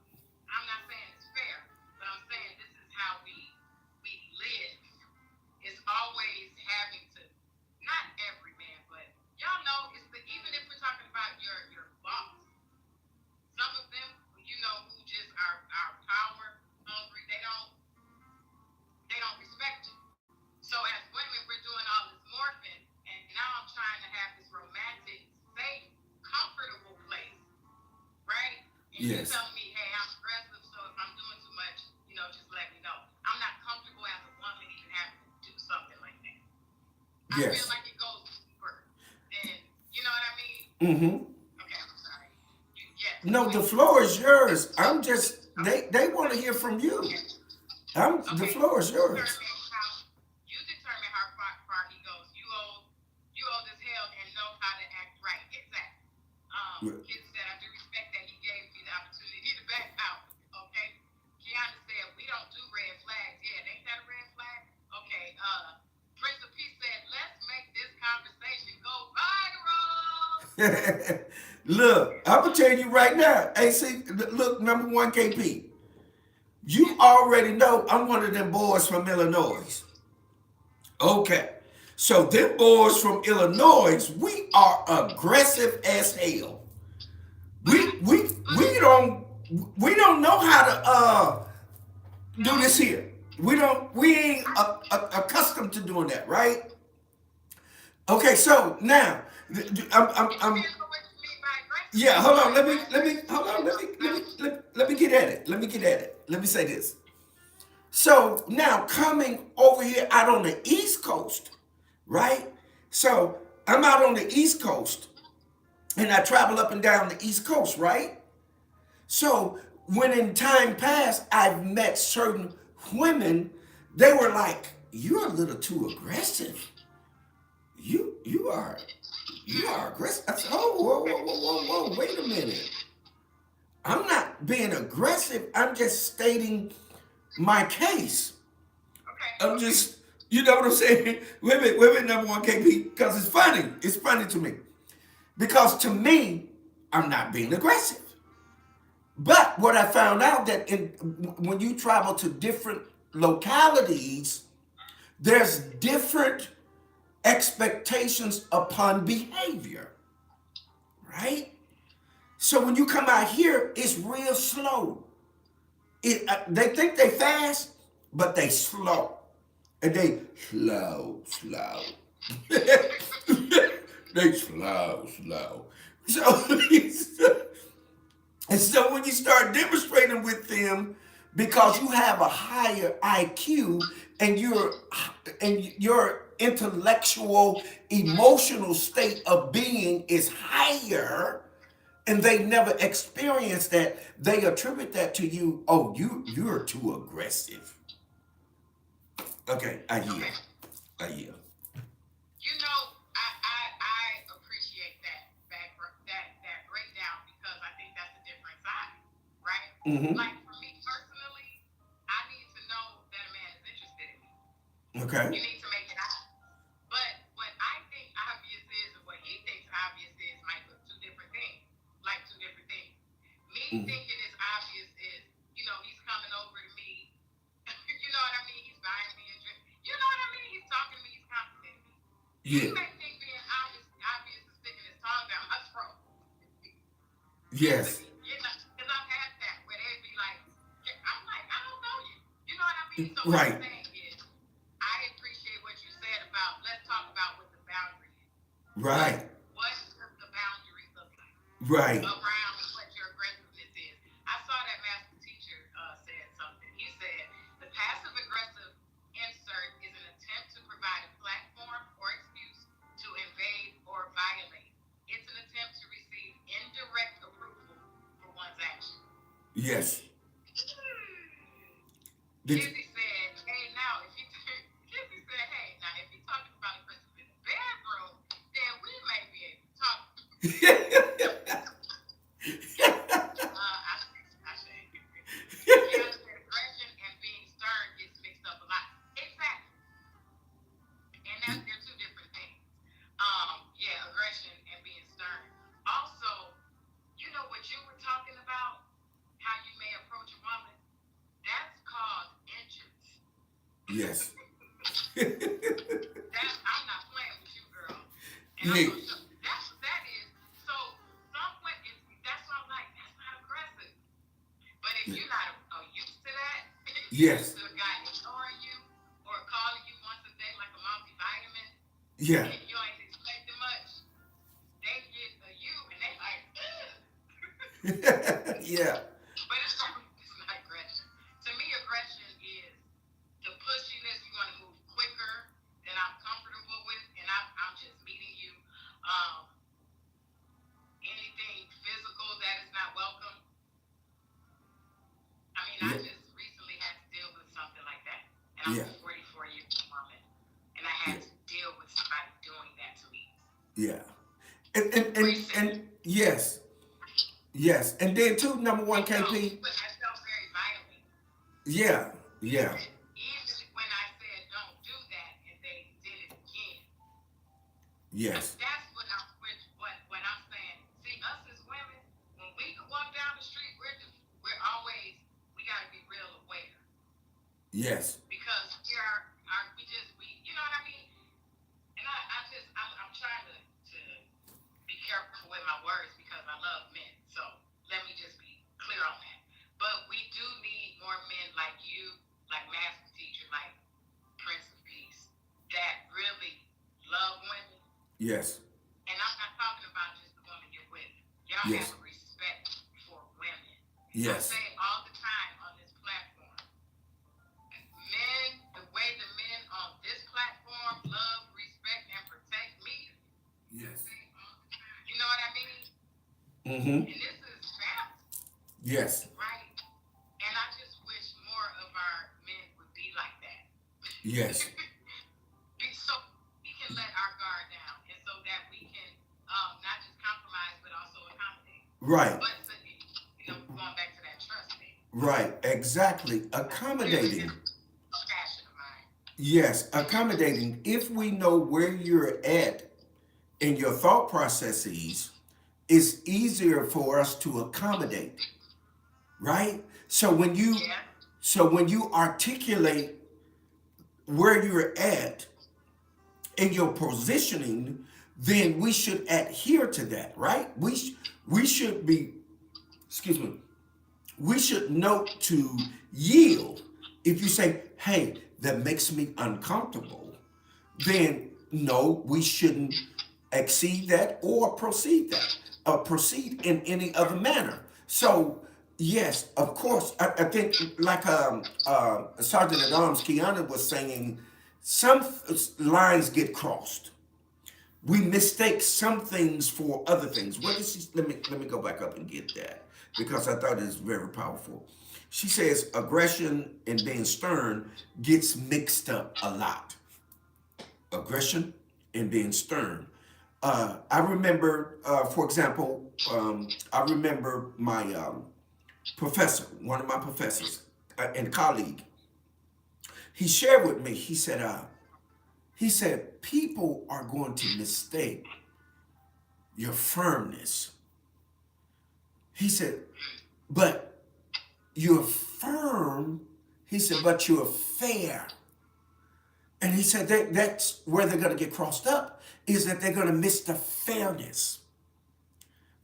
I'm not saying it's fair, but I'm saying this is how we live. It's always having to not every man, but y'all know even if we're talking about your boss, some of them who just are power hungry, they don't respect you. So as women, we're doing all this morphing, and now I'm trying to have this romantic, safe, comfortable place, right? And you're Yes. telling me, hey, I'm aggressive, so if I'm doing too much, just let me know. I'm not comfortable as a woman even having to do something like that. I Yes. feel like it goes deeper than, you know what I mean? Mm-hmm. Okay, I'm sorry. Yes. No, the floor is yours. I'm just, they want to hear from you. Okay. The floor is yours. You determine how far he goes. You old as hell and know how to act right. Exactly. Kid said, I do respect that he gave me the opportunity to back out. Okay. Kiana said, we don't do red flags. Yeah, ain't that a red flag? Okay. Prince of Peace said, let's make this conversation go viral. Look, I'm gonna tell you right now. Hey, see, look, number one KP. You already know I'm one of them boys from Illinois. Okay. So them boys from Illinois, we are aggressive as hell. We don't know how to do this here. We ain't accustomed to doing that, right? Okay, so now I'm yeah, hold on. Hold on. Let me get at it. Let me say this. So now coming over here out on the East Coast, right? So I'm out on the East Coast and I travel up and down the East Coast, right? So when in time past I've met certain women, they were like, "You're a little too aggressive. You are aggressive." I said, "Oh, whoa, wait a minute. I'm not being aggressive. I'm just stating my case. I'm just, you know what I'm saying? Women number one KP, because it's funny. It's funny to me. Because to me, I'm not being aggressive. But what I found out that when you travel to different localities, there's different expectations upon behavior, right? So when you come out here, it's real slow. They think they fast, but they slow. And they slow. They slow. So, and so when you start demonstrating with them, because you have a higher IQ and your intellectual emotional state of being is higher, and they never experienced that. They attribute that to you. Oh, you're too aggressive. Okay, I yield. Okay. I yield. You know, I appreciate that breakdown because I think that's a different side, right? Mm-hmm. Like for me personally, I need to know that a man is interested in me. Okay. You need to make it out. But what I think obvious is and what he thinks obvious is might look two different things. Like two different things. Me Mm. thinking it's obvious is, he's coming over to me. You know what I mean? He's buying me a drink. You know what I mean? He's talking to me, he's complimenting me. He Yeah. may think being obvious is sticking his tongue down my throat. Yes. Because I've had that where they'd be like, I'm like, I don't know you. You know what I mean? So what I'm Right. saying is, I appreciate what you said about, let's talk about what the boundary is. Right. What does the boundary look like Right. around what your aggressiveness is? I saw that master teacher said something. He said, the passive aggressive insert is an attempt to provide a platform or excuse to invade or violate. It's an attempt to receive indirect approval for one's action. Yes. Did Kizzy said, hey, now, Kizzy said, hey, now, if you're talking about aggressive in the bedroom, then we may be able to talk. I say, yeah, said aggression and being stern gets mixed up a lot. Exactly. And they're two different things. Yeah, aggression and being stern. Also, you know what you were talking about? How you may approach a woman? That's called interest. yes. I'm not playing with you, girl. And I'm Yeah. gonna show that's what that is. So that's what I'm like, that's not aggressive. But if you're not used to that, you're Yes. used to a guy ignoring you or calling you once a day like a multivitamin, Yeah. and you ain't expecting much, they get you and they like, ugh. Yeah. But it's not aggression. To me, aggression is the pushiness. You want to move quicker than I'm comfortable with, and I'm just meeting you. Um, Anything physical that is not welcome. I mean, I Yeah. just recently had to deal with something like that, and I'm Yeah. a 44-year-old woman, and I Yeah. had to deal with somebody doing that to me Yeah. And recently. yes. Yes. And then too, number one, And KP. I felt very violated. Yeah. Yeah. Even when I said don't do that, and they did it again. Yes. That's what I'm saying. See, us as women, when we walk down the street, we're always, we gotta be real aware Yes. because we you know what I mean. And I'm trying to be careful with my words because I love men. So let me just be clear on that. But we do need more men like you, like Master Teacher, like Prince of Peace, that really love women. Yes. And I'm not talking about just the woman you're with. Y'all have Yes. a respect for women. I Yes. say all the time on this platform, the way the men on this platform love, respect, and protect me, Yes. you know what I mean? Mm-hmm. And this is family, Yes. right? And I just wish more of our men would be like that. Yes. So we can let our guard down, and so that we can not just compromise, but also accommodate. Right. But going back to that trust thing. Right. Exactly. Accommodating. A passion of mine. Yes. Accommodating. If we know where you're at in your thought processes, it's easier for us to accommodate. Right. Yeah. So when you articulate where you're at in your positioning, then we should adhere to that, right? We should be, excuse me, we should note to yield. If you say, hey, that makes me uncomfortable, then no, we shouldn't exceed that or proceed in any other manner. So Yes, of course. I think like Sergeant at Arms Kiana was saying, some lines get crossed. We mistake some things for other things. What did she? Let me go back up and get that because I thought it was very powerful. She says aggression and being stern gets mixed up a lot. Aggression and being stern. I remember, for example, I remember my professor, one of my professors and colleague. He shared with me. He said people are going to mistake your firmness. He said, but you're firm. He said, but you're fair. And he said that's where they're going to get crossed up, is that they're going to miss the fairness,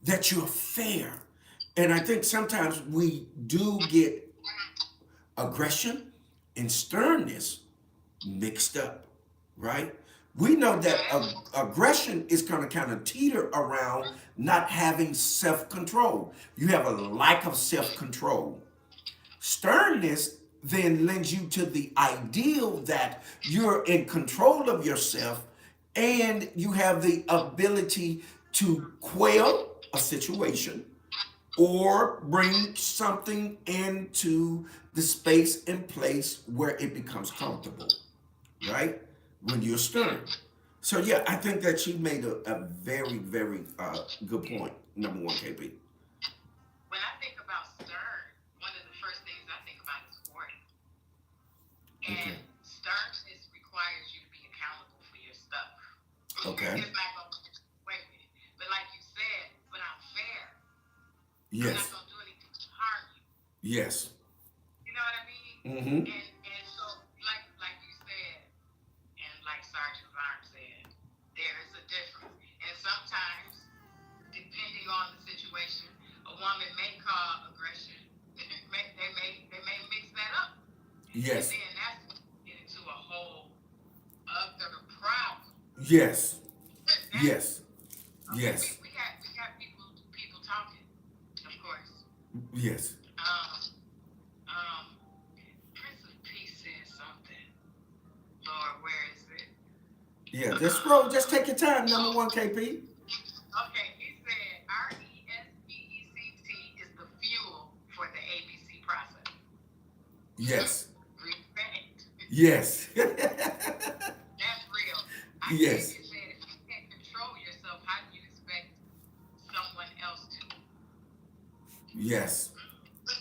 that you're fair. And I think sometimes we do get aggression and sternness mixed up, right? We know that aggression is going to kind of teeter around not having self control. You have a lack of self control. Sternness then lends you to the ideal that you're in control of yourself and you have the ability to quail a situation or bring something into the space and place where it becomes comfortable, right? When you're stern. So yeah, I think that she made a very, very good point. Number one, KB. When I think about stern, one of the first things I think about is hoarding. And Okay. sternness requires you to be accountable for your stuff. Okay. It's not going to wait with it. But like you said, but I'm fair. I'm not Yes. going to do anything to harm you. Yes. You know what I mean? Mm-hmm. And so like you said, and like Sergeant Varn said, there is a difference. And sometimes, depending on the situation, a woman may call aggression. They may mix that up, and Yes. then that's get into a whole other problem. Yes. That's Yes. okay. Yes. We got people talking, of course. Yes. Um, um, Prince of Peace said something. Lord, where is it? Yeah. Just scroll. Just take your time. Number Oh, one, KP. okay. He said RESPECT is the fuel for the ABC process. Yes. Respect. Yes. That's real. I gave Yes. you said if you can't control yourself, how do you expect someone else to? Yes. But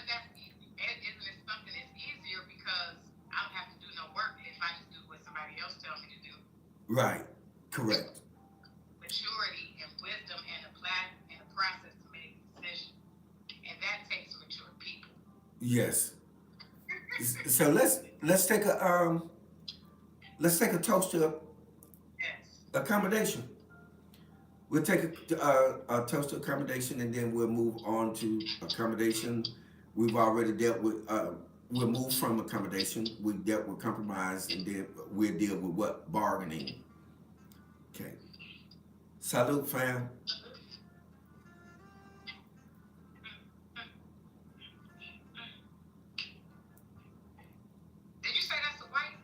that's easy. Isn't it something that's easier because I don't have to do no work if I just do what somebody else tells me to do. Right. Correct. Maturity and wisdom and a process to make a decision, and that takes mature people. Yes. So let's take a toast to Yes. accommodation. We'll take a toast to accommodation, and then we'll move on to accommodation. We've already dealt with. We'll move from accommodation. We dealt with compromise, and then we'll deal with what bargaining. Okay. Salute, fam. Did you say that's a white?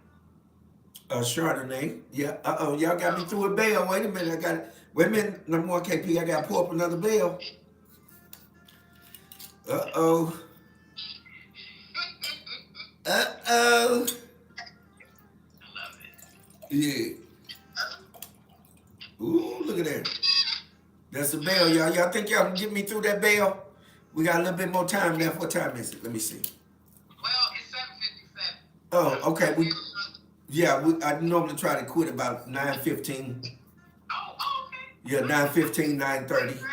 Chardonnay. Yeah. Y'all got me Oh. through a bell. Wait a minute. I got it. Wait a minute. Number one, KP. I got to pull up another bell. Uh-oh. Uh-oh. I love it. Yeah. Ooh, look at that. That's the bell, y'all. Y'all think y'all can get me through that bell? We got a little bit more time left. What time is it? Let me see. Well, it's 7:57. Oh, okay. We were Yeah, I normally try to quit about 9:15. okay. Yeah, 9:15, 9:30. Your time.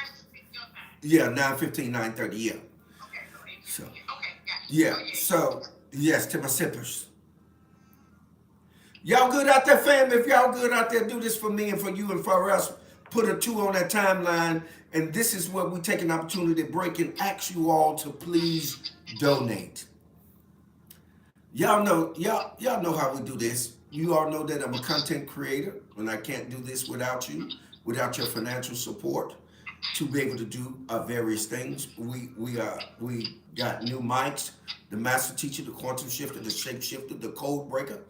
Yeah, 9:15, 9:30. Yeah. Okay, so 8:50. So, Okay, gotcha. yeah. Oh yeah. So, yes, to my sippers. Y'all good out there, fam? If y'all good out there, do this for me and for you and for us. Put a 2 on that timeline. And this is where we take an opportunity to break and ask you all to please donate. Y'all know how we do this. You all know that I'm a content creator, and I can't do this without you, without your financial support. to be able to do various things. We got new mics, the master teacher, the quantum shifter, the shape shifter, the code breaker.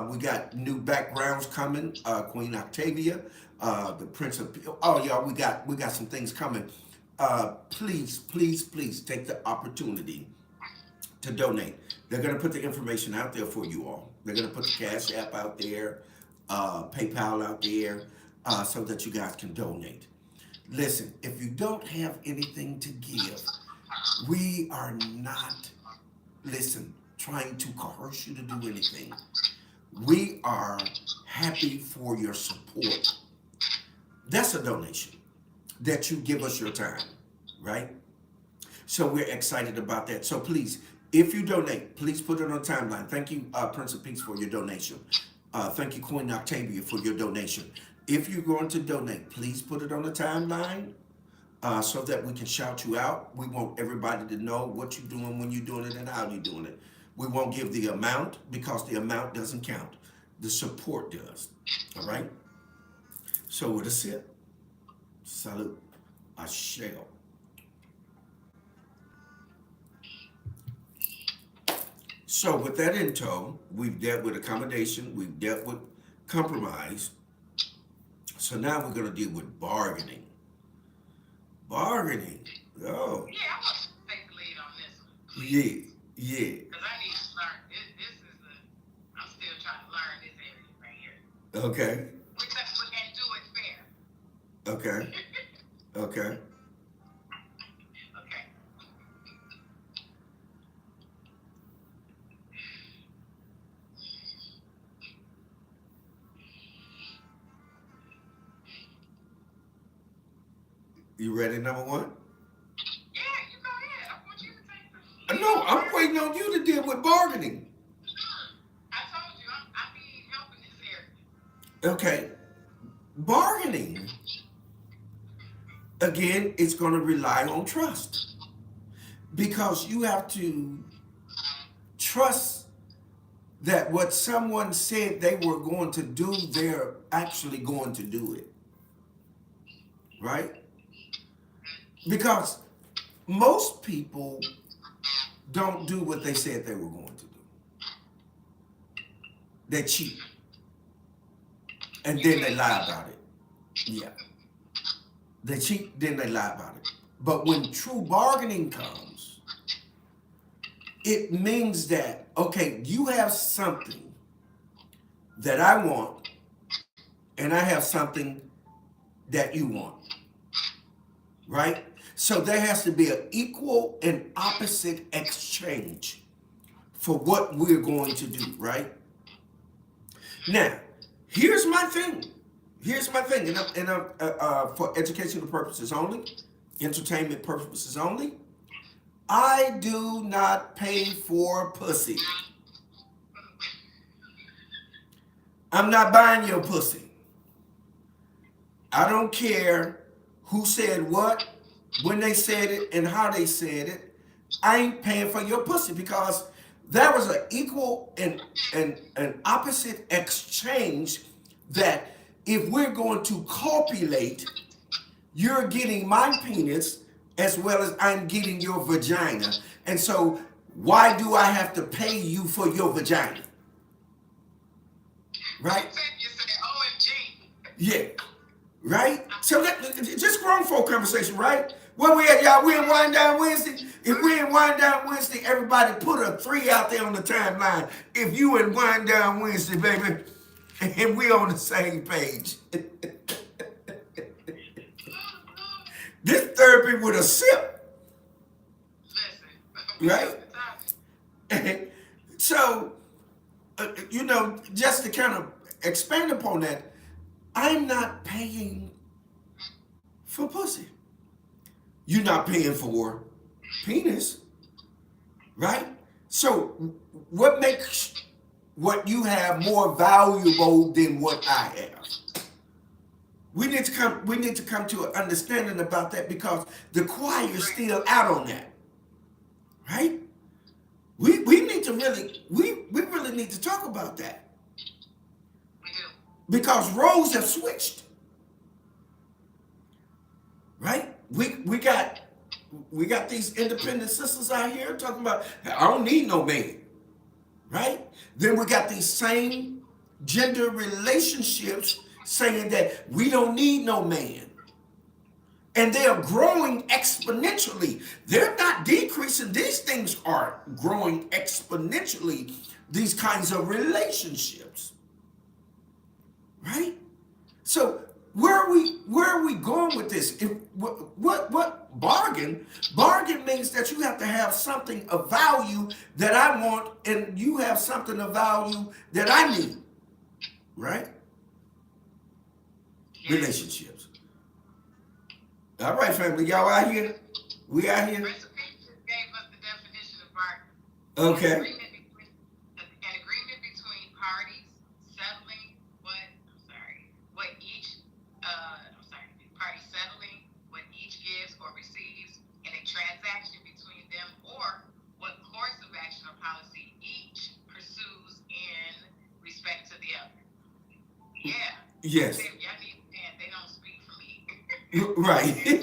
We got new backgrounds coming. Queen Octavia, the Prince of. Oh yeah, we got some things coming. Please, please, please take the opportunity to donate. They're going to put the information out there for you all. They're going to put the Cash App out there, PayPal out there, so that you guys can donate. Listen, if you don't have anything to give, we are not, listen, trying to coerce you to do anything. We are happy for your support. That's a donation that you give us your time, right? So we're excited about that. So please, if you donate, please put it on timeline. Thank you, Prince of Peace, for your donation. Thank you, Queen Octavia, for your donation. If you're going to donate, please put it on the timeline so that we can shout you out. We want everybody to know what you're doing, when you're doing it, and how you're doing it. We won't give the amount because the amount doesn't count. The support does. All right? So with a sip, salute, I shall. So with that in tow, we've dealt with accommodation, we've dealt with compromise. So now we're going to deal with bargaining. Bargaining. Oh, Yeah, I want to take the lead on this one, yeah, please. yeah. Because I need to learn. This is the, I'm still trying to learn this area right here. Okay, And do it fair. okay, okay. Okay. You ready, number one? Yeah, you go ahead. I want you to take the lead No, on I'm bargaining. waiting on you to deal with bargaining. I told you I need help in this area. Okay, bargaining, again, it's going to rely on trust because you have to trust that what someone said they were going to do, they're actually going to do it, right? Because most people don't do what they said they were going to do. They cheat and then they lie about it. Yeah. They cheat, then they lie about it. But when true bargaining comes, it means that, okay, you have something that I want, and I have something that you want, right? So there has to be an equal and opposite exchange for what we're going to do, right? Now, here's my thing. Here's my thing, for educational purposes only, entertainment purposes only. I do not pay for pussy. I'm not buying your pussy. I don't care who said what, when they said it, and how they said it. I ain't paying for your pussy because there was an equal and an opposite exchange that if we're going to copulate, you're getting my penis as well as I'm getting your vagina. And so why do I have to pay you for your vagina? Right? You said OMG. Yeah. Right? So just grown folk conversation, right? Where we at, y'all? We in Wind Down Wednesday? If we in Wind Down Wednesday, everybody put a 3 out there on the timeline. If you in Wind Down Wednesday, baby, and we on the same page. This therapy with a sip, Listen. right? So, just to kind of expand upon that, I'm not paying for pussy. You're not paying for penis, right? So what makes what you have more valuable than what I have? We need to come to an understanding about that because the choir's still out on that. Right? We need to we really need to talk about that. We do. Because roles have switched. we got these independent sisters out here talking about I don't need no man, right? Then we got these same gender relationships saying that we don't need no man. And they are growing exponentially. They're not decreasing. These things are growing exponentially, these kinds of relationships, right? So where are we going with this? What bargain means that you have to have something of value that I want and you have something of value that I need, right? Relationships. All right, family, y'all out here? We out here? Recipe just gave us the definition of bargain. Okay. An agreement between parties settling what each party settling what each gives or receives in a transaction between them, or what course of action or policy each pursues in respect to the other. Yeah. Yes. Y'all need, and they don't speak for me. Right. He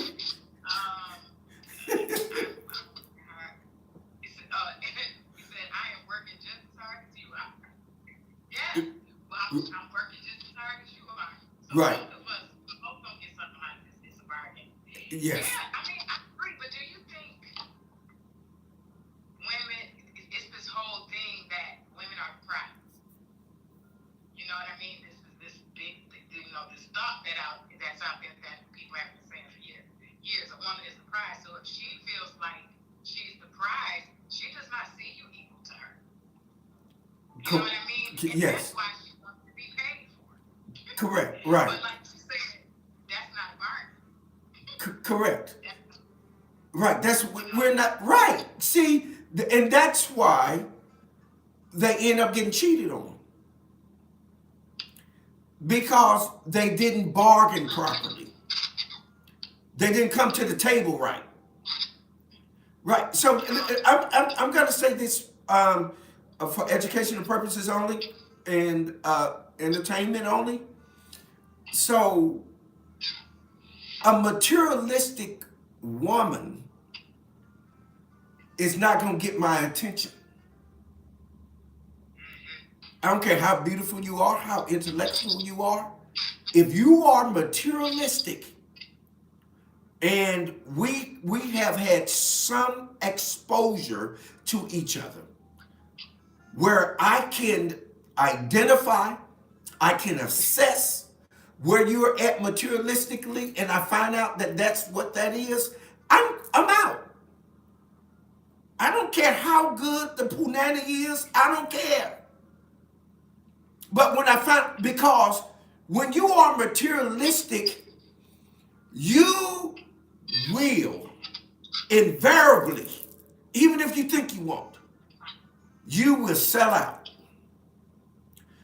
said, I am working just as hard as you are. Yeah. Well, I'm working just as hard as you are. So Right. both don't get something out of this. It's a bargain. Yes. Yeah, I mean, I agree, but do you think women, it's this whole thing that women are prized? You know what I mean? This big, this thought that's out there that people have been saying for years. A woman is the prize. So if she feels like she's the prize, she does not see you equal to her. You know what I mean? And Yes. that's why she wants to be paid for. Correct. Right. But like you said, that's not a bargain. Correct. Right. We're not right. See, and that's why they end up getting cheated on because they didn't bargain properly. They didn't come to the table right. Right. So I'm going to say this for educational purposes only and entertainment only. So a materialistic woman is not going to get my attention. I don't care how beautiful you are, how intellectual you are. If you are materialistic, and we have had some exposure to each other where I can identify, I can assess where you're at materialistically, and I find out that that's what that is, I'm out. I don't care how good the punani is, I don't care. But when I find, because when you are materialistic, you will invariably, even if you think you won't, you will sell out.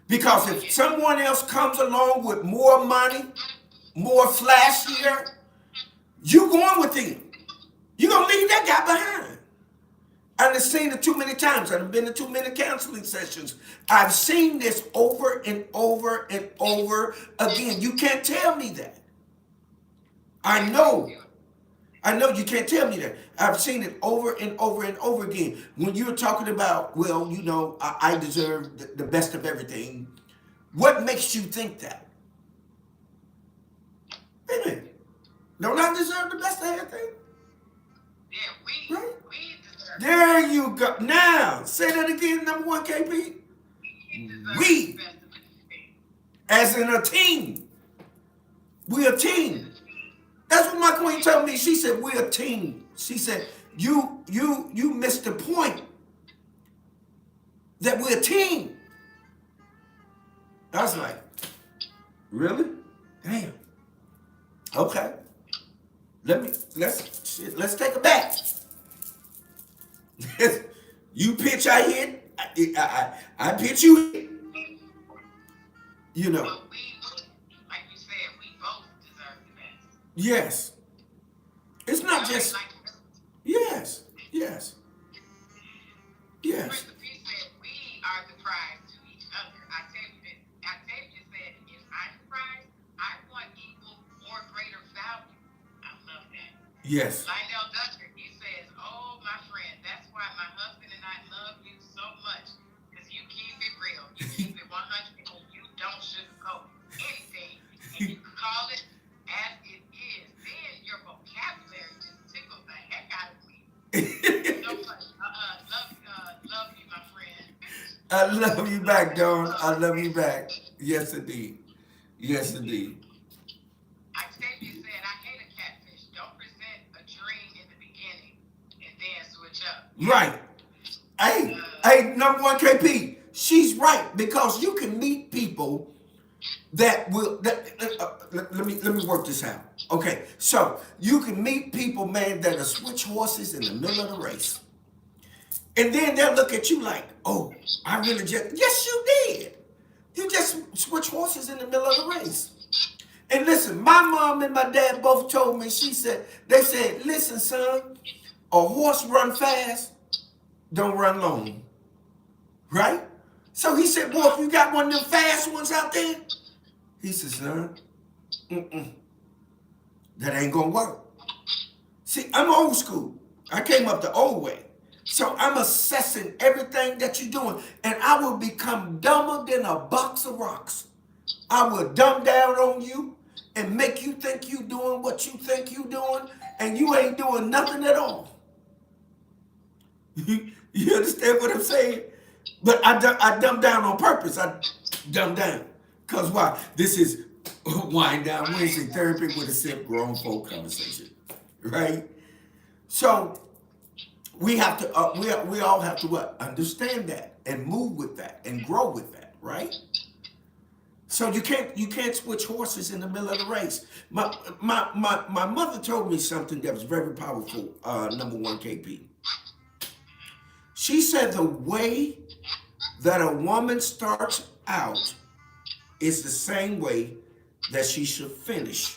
Because if someone else comes along with more money, more flashier, you going with them. You're going to leave that guy behind. I've seen it too many times. I've been to too many counseling sessions. I've seen this over and over and over again. You can't tell me that. I know you can't tell me that. I've seen it over and over and over again. When you're talking about, well, I deserve the best of everything. What makes you think that? Wait a minute. Don't I deserve the best of everything? Yeah, Right? we deserve There you go. Now, say that again, number one, KP. We, the best of everything. as in a team. We're a team. That's what my queen told me. She said, we're a team. She said, you missed the point that we're a team. I was like, really? Damn. Okay. Let's take it back. You pitch, I hit. I pitch, you hit. You know. But like you said, we both deserve the best. Yes. It's not just. Like Yes. Mr. P said, we are the prize to each other. Octavia said, if I'm the prize, I want equal or greater value. I love that. Yes. Lionel Dutcher, he says, "Oh, my friend, that's why my husband and I love you so much, because you keep it real. You keep it 100, and you don't sugarcoat anything, and you call it as it is. Then your vocabulary just tickles the heck out of me. Thank you so much. Love you, my friend." I love you back, Dawn. I love you Okay. back. Yes, indeed. Yes, indeed. Octavia said, "I hate a catfish. Don't present a dream in the beginning and then switch up." Yeah. Right. Hey, number one KP. She's right because you can meet people that will. Let me work this out. Okay, so you can meet people, man, that are switch horses in the middle of the race, and then they'll look at you like, "Oh, I really just yes, you did. You just switch horses in the middle of the race." And listen, my mom and my dad both told me. They said, "Listen, son, a horse run fast, don't run long." Right? So he said, "Boy, if you got one of them fast ones out there," he said, "Son, mm-mm, that ain't gonna work." See, I'm old school. I came up the old way. So I'm assessing everything that you're doing, and I will become dumber than a box of rocks. I will dumb down on you and make you think you doing what you think you doing, and you ain't doing nothing at all. You understand what I'm saying? But I dumb down on purpose. I dumb down. Because why? This is Wind Down Wednesday, therapy with a sip, grown folk conversation. Right? So we have to, we all have to what? Understand that and move with that and grow with that, right? So you can't switch horses in the middle of the race. My mother told me something that was very powerful, number one KP. She said the way that a woman starts out is the same way that she should finish.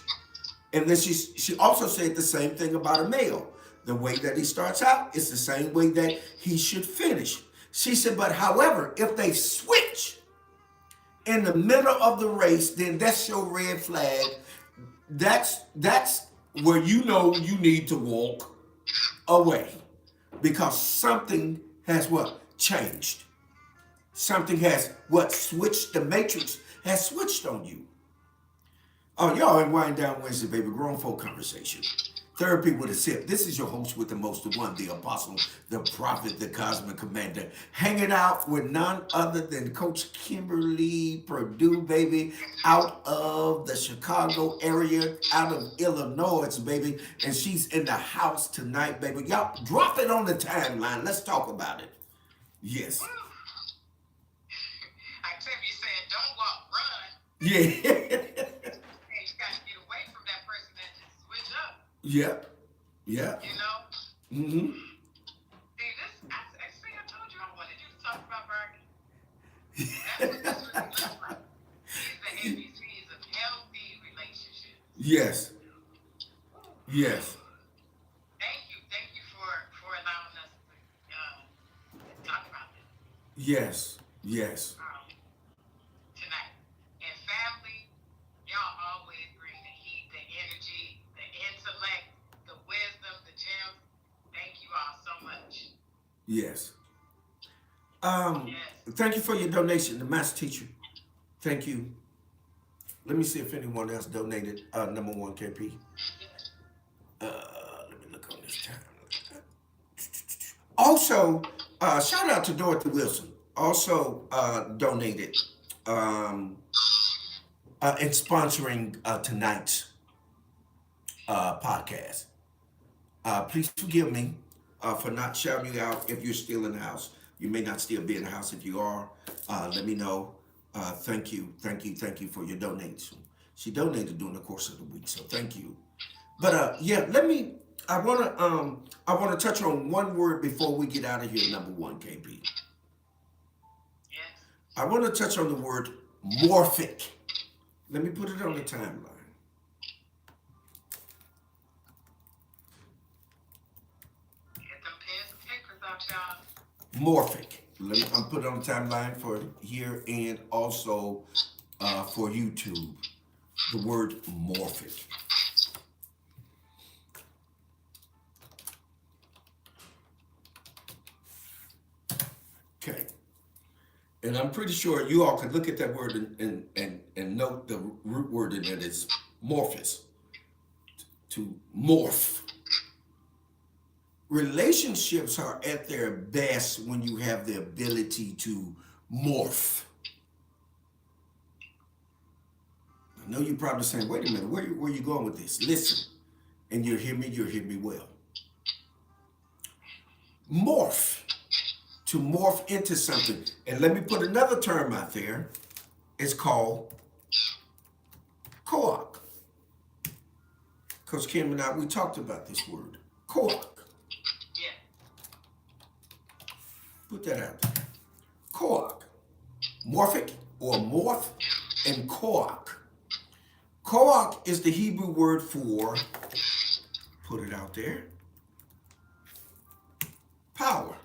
And then she also said the same thing about a male. The way that he starts out is the same way that he should finish. She said, but however, if they switch in the middle of the race, then that's your red flag. That's where you know you need to walk away because something has what changed. Something has what switched. The matrix has switched on you. Oh, y'all in Wind Down Wednesday, baby. Grown folk conversation. Therapy with a sip. This is your host with the most, the one, the apostle, the prophet, the cosmic commander. Hanging out with none other than Coach Kimberly Perdue, baby, out of the Chicago area, out of Illinois, baby. And she's in the house tonight, baby. Y'all drop it on the timeline. Let's talk about it. Yes. Octavia said, "Don't walk, run." Yeah. Hey, you got to get away from that person that just switch up. Yeah. Yeah. You know? Mm-hmm. See, I see, I told you I wanted you to talk about Bernie. That's what this really looks like. These are ABCs of healthy relationships. Yes. Yes. Thank you for allowing us to talk about this Yes. Yes. tonight. And family, y'all always bring the heat, the energy, the intellect, the wisdom, the gems. Thank you all so much. Yes. Yes. Thank you for your donation, the master teacher. Thank you. Let me see if anyone else donated. Number one KP. Let me look on this time. Also, shout out to Dorothy Wilson. Also donated in sponsoring tonight's podcast. Please forgive me for not shouting you out if you're still in the house. You may not still be in the house. If you are, let me know. Thank you, thank you, thank you for your donation. She donated during the course of the week, so thank you. But yeah, let me. I wanna touch on one word before we get out of here. Number one, KP. Yes. I want to touch on the word morphic. Let me put it on the timeline. Get them pens and papers out, y'all. Morphic. I'm putting it on the timeline for here and also for YouTube. The word morphic. Okay. And I'm pretty sure you all could look at that word and note the root word in it is morphous, to morph. Relationships are at their best when you have the ability to morph. I know you're probably saying, wait a minute, where you going with this? Listen, and you'll hear me well. Morph, to morph into something. And let me put another term out there. It's called co-op. Coach Kim and I, we talked about this word, co-op. Yeah. Put that out there. Co-op. Morphic or morph and co-op. Co-op is the Hebrew word for, put it out there, power.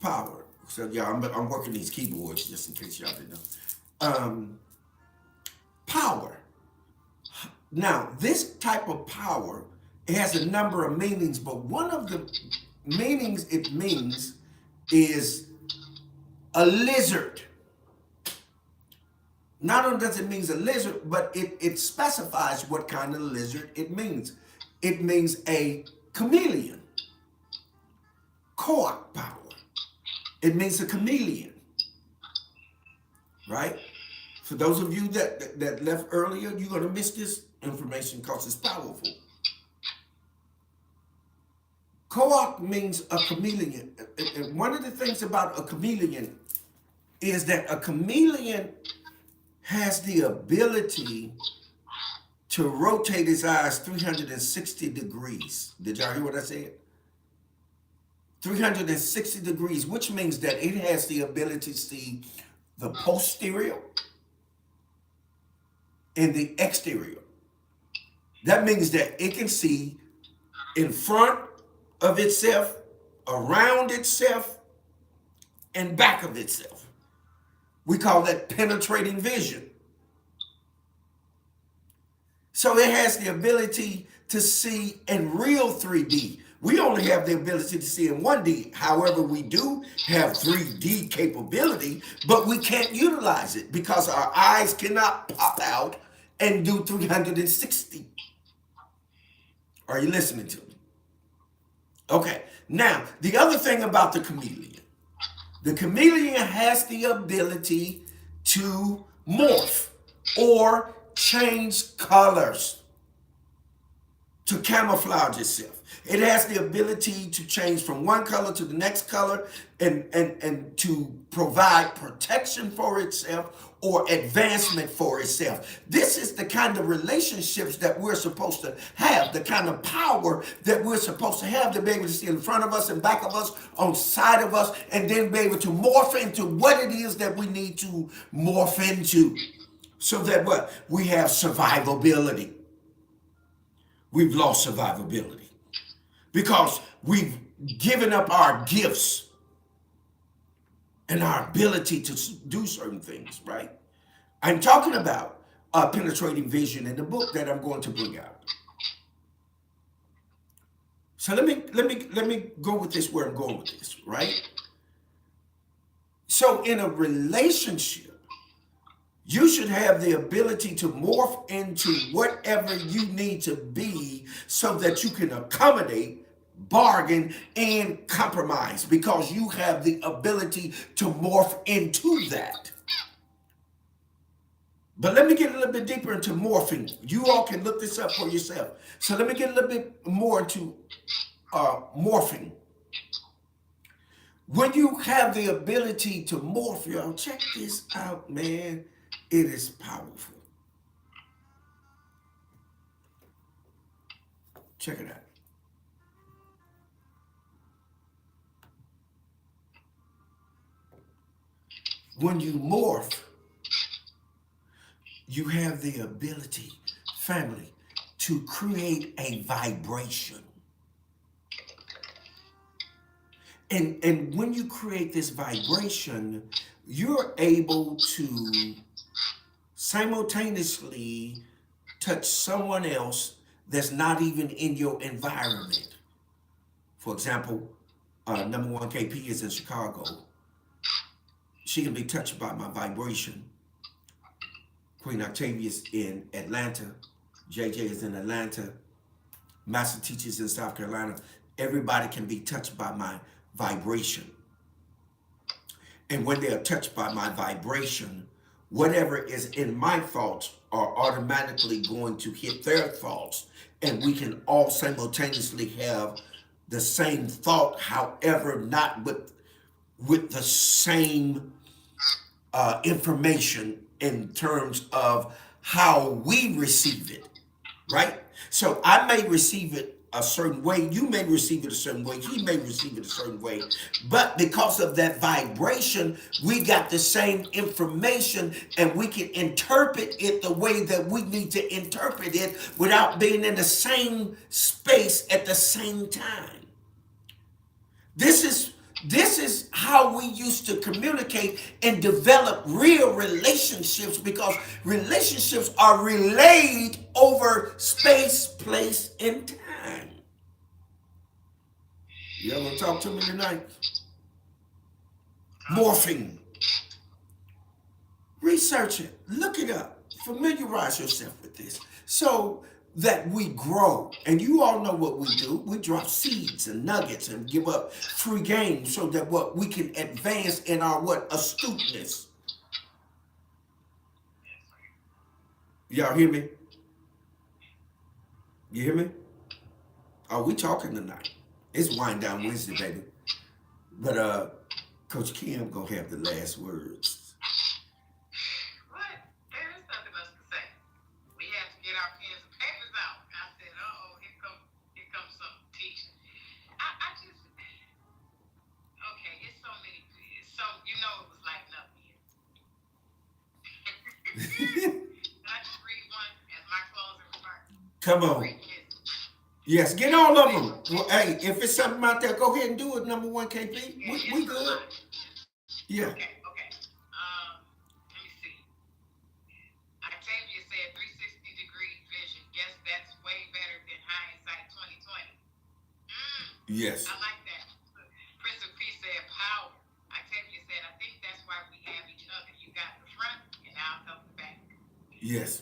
Power. So yeah, I'm working these keyboards just in case y'all didn't know. Power. Now, this type of power, it has a number of meanings, but one of the meanings it means is a lizard. Not only does it mean a lizard, but it specifies what kind of lizard it means. It means a chameleon. Co-op power. It means a chameleon. Right? For those of you that left earlier, you're going to miss this information because it's powerful. Co-op means a chameleon. And one of the things about a chameleon is that a chameleon has the ability to rotate his eyes 360 degrees. Did y'all hear what I said? 360 degrees, which means that it has the ability to see the posterior and the exterior. That means that it can see in front of itself, around itself, and back of itself. We call that penetrating vision. So it has the ability to see in real 3D. We only have the ability to see in 1D. However, we do have 3D capability, but we can't utilize it because our eyes cannot pop out and do 360. Are you listening to me? Okay. Now, the other thing about the chameleon has the ability to morph or change colors to camouflage itself. It has the ability to change from one color to the next color and to provide protection for itself or advancement for itself. This is the kind of relationships that we're supposed to have, the kind of power that we're supposed to have to be able to see in front of us and back of us, on side of us, and then be able to morph into what it is that we need to morph into. So that what? We have survivability. We've lost survivability because we've given up our gifts and our ability to do certain things, right? I'm talking about penetrating vision in the book that I'm going to bring out. So let me go with this where I'm going with this, right? So in a relationship, you should have the ability to morph into whatever you need to be so that you can accommodate, bargain, and compromise because you have the ability to morph into that. But let me get a little bit deeper into morphing. You all can look this up for yourself. So let me get a little bit more into morphing. When you have the ability to morph, y'all, check this out, man. It is powerful. Check it out. When you morph, you have the ability, family, to create a vibration. And when you create this vibration, you're able to simultaneously touch someone else that's not even in your environment. For example, number one KP is in Chicago. She can be touched by my vibration. Queen Octavia's in Atlanta. JJ is in Atlanta. Master teachers in South Carolina. Everybody can be touched by my vibration. And when they are touched by my vibration, whatever is in my thoughts are automatically going to hit their thoughts. And we can all simultaneously have the same thought, however, not with the same information in terms of how we receive it, right? So I may receive it a certain way, you may receive it a certain way, he may receive it a certain way, but because of that vibration, we got the same information and we can interpret it the way that we need to interpret it without being in the same space at the same time. This is this is how we used to communicate and develop real relationships because relationships are relayed over space, place, and time. You ever talk to me tonight? Morphing. Research it. Look it up. Familiarize yourself with this. So that we grow. And you all know what we do. We drop seeds and nuggets and give up free game so that what we can advance in our what astuteness. Y'all hear me? You hear me? Oh, we talking tonight. It's wind down Wednesday, baby. But Coach Kim gonna have the last words. Come on. Yes, get all of them. Well, hey, if it's something out there, go ahead and do it. Number one KP. We good. Yeah. Okay. Let me see. Octavia said 360-degree vision. Guess that's way better than hindsight 2020. Yes. I like that. Prince of Peace said power. Octavia said, I think that's why we have each other. You got the front, and I'll help the back. Yes.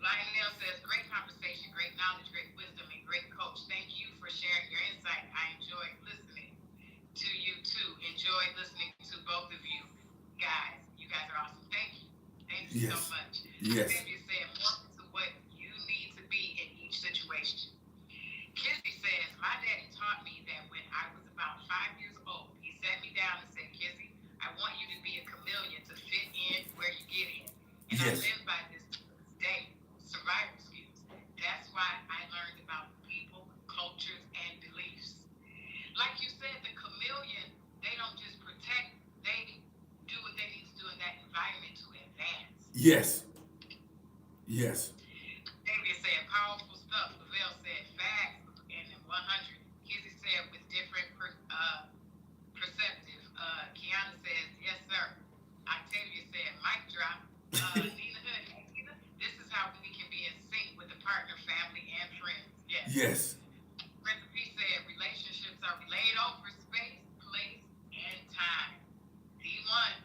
Lionel says, great conversation, great knowledge, great wisdom, and great coach. Thank you for sharing your insight. I enjoyed listening to you too. Enjoyed listening to both of you guys. You guys are awesome. Thank you. Thank you so much. Yes. Octavia said, more to what you need to be in each situation. Kizzy says, my daddy taught me that when I was about 5 years old, he sat me down and said, Kizzy, I want you to be a chameleon to fit in where you get in. And I live by this to this day. Survival skills. That's why I learned about people, cultures, and beliefs. Like you said, the chameleon, they don't just protect, they do what they need to do in that environment to advance. Yes. Yes. David said, powerful stuff. Lavelle said, facts. And then 100. Kizzy said, with different perceptive. Kiana says, yes, sir. Octavia said, mic drop. Nina Hood, this is how we can be in sync with the partner, family, and friends. Yes. Yes. Recipe said relationships are relayed over space, place, and time. D1.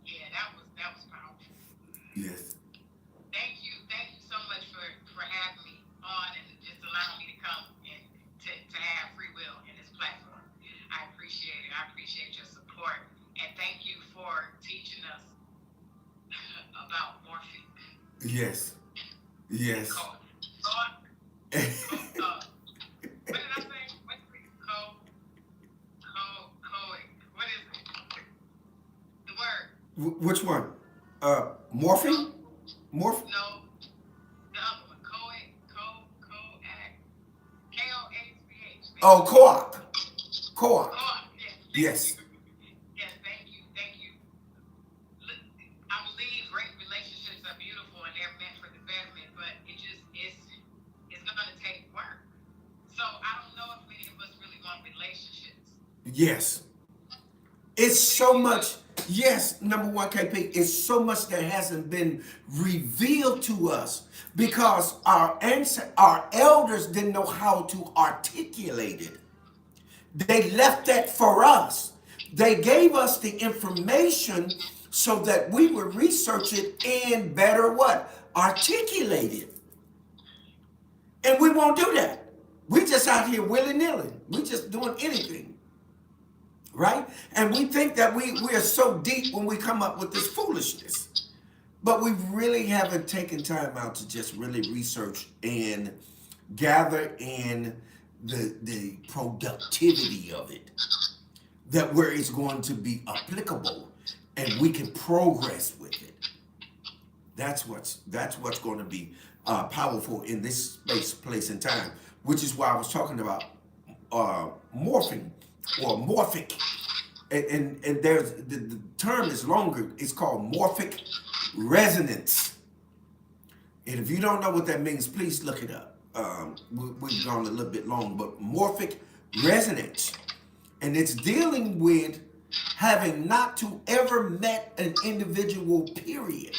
Yeah, that was powerful. Yes. Thank you so much for having me on and just allowing me to come and to have free will in this platform. I appreciate it. I appreciate your support. And thank you for teaching us about morphine. Yes. Yes. What did I say? What is it? The word. Which one? Morphine? Morph? No. The other one. Coax. K-O-A-C-H. Oh, co-op. Co-op. Yes. Yes. Yes, thank you. I believe great relationships are beautiful and they're meant for the betterment, but it's going to take work. So I don't know if many of us really want relationships. Yes. It's so much. Yes, number one KP, it's so much that hasn't been revealed to us because our elders didn't know how to articulate it. They left that for us. They gave us the information so that we would research it and better what? Articulate it. And we won't do that. We just out here willy-nilly. We just doing anything. Right? And we think that we are so deep when we come up with this foolishness. But we really haven't taken time out to just really research and gather in the productivity of it, that where it's going to be applicable and we can progress with it. That's what's going to be powerful in this space, place, and time, which is why I was talking about morphing or morphic, and there's the term is longer. It's called morphic resonance. And if you don't know what that means, please look it up. We've gone a little bit long, but morphic resonance. And it's dealing with having not to ever met an individual, period.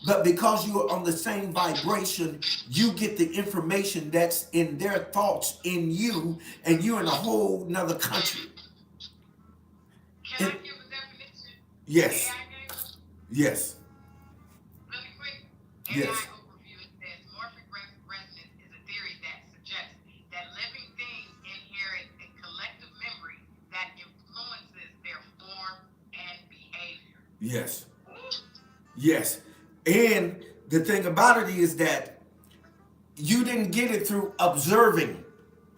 But because you are on the same vibration, you get the information that's in their thoughts in you, and you're in a whole nother country. Can I give a definition? Yes. AI gave? Yes. Really quick. Yes. AI overview, it says morphic resonance is a theory that suggests that living things inherit a collective memory that influences their form and behavior. Yes. Yes. And the thing about it is that you didn't get it through observing.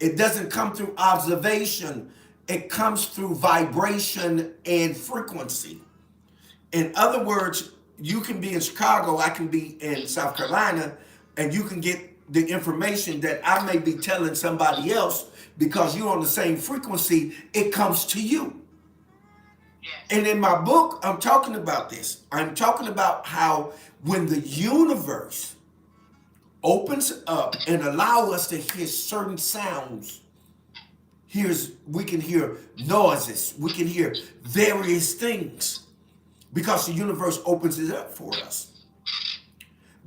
It doesn't come through observation. It comes through vibration and frequency. In other words, you can be in Chicago, I can be in South Carolina, and you can get the information that I may be telling somebody else because you're on the same frequency. It comes to you. Yes. And in my book, I'm talking about this. I'm talking about how when the universe opens up and allow us to hear certain sounds, we can hear noises, we can hear various things because the universe opens it up for us.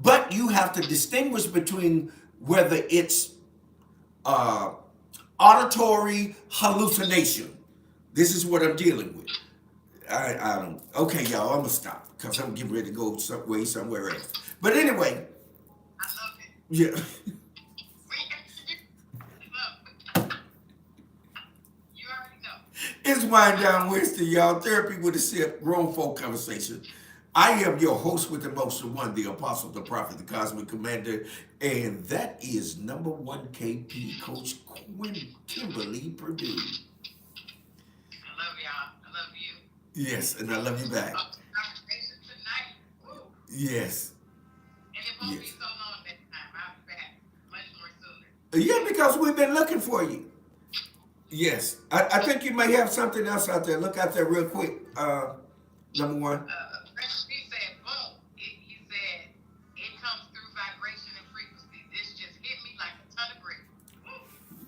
But you have to distinguish between whether it's auditory hallucination. This is what I'm dealing with. I don't. Okay, y'all, I'm gonna stop because I'm getting ready to go somewhere else. But anyway, I love it. yeah. You already know. It's Wind Down Wednesday, y'all. Therapy with a Sip, grown folk conversation. I am your host with the most, the one, the apostle, the prophet, the cosmic commander, and that is number one KP, Coach Kimberly Perdue. I love y'all. I love you. Yes, and I love you back. Conversation tonight. Woo. Yes. And it won't be Yes. so long next time. I'll be back much more sooner. Yeah, because we've been looking for you. Yes. I think you may have something else out there. Look out there real quick. Number one. He said, boom. He said, it comes through vibration and frequency. This just hit me like a ton of bricks.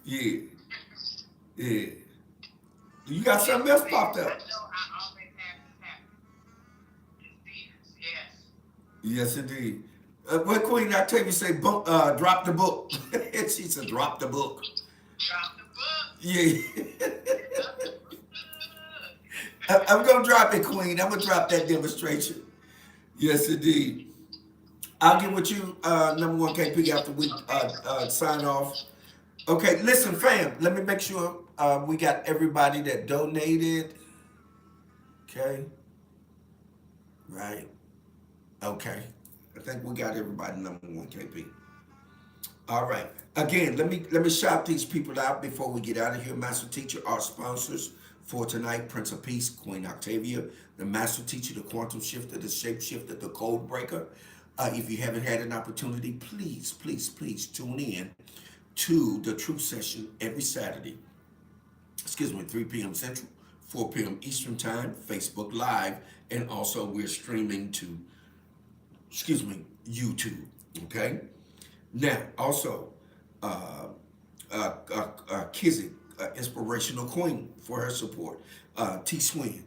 Yeah. Yeah. You got something else popped I up. know I always have this happen. It's demons. Yes. Yes, indeed. What Queen Octavia say? Drop the book. She said, drop the book. Drop the book. Yeah. I'm going to drop it, Queen. I'm going to drop that demonstration. Yes, indeed. I'll get with you, number one KP, after we sign off. Okay, listen, fam. Let me make sure we got everybody that donated. Okay. Right. Okay. I think we got everybody, number one KP. All right. Again, let me shout these people out before we get out of here. Master Teacher, our sponsors for tonight: Prince of Peace, Queen Octavia, the Master Teacher, the Quantum Shifter, the Shapeshifter, the Code Breaker. If you haven't had an opportunity, please, please, please tune in to the Truth Session every Saturday. 3 p.m. Central, 4 p.m. Eastern Time, Facebook Live, and also we're streaming to, YouTube. Okay. Now, also, Kizzy, Inspirational Queen, for her support. T. Swin,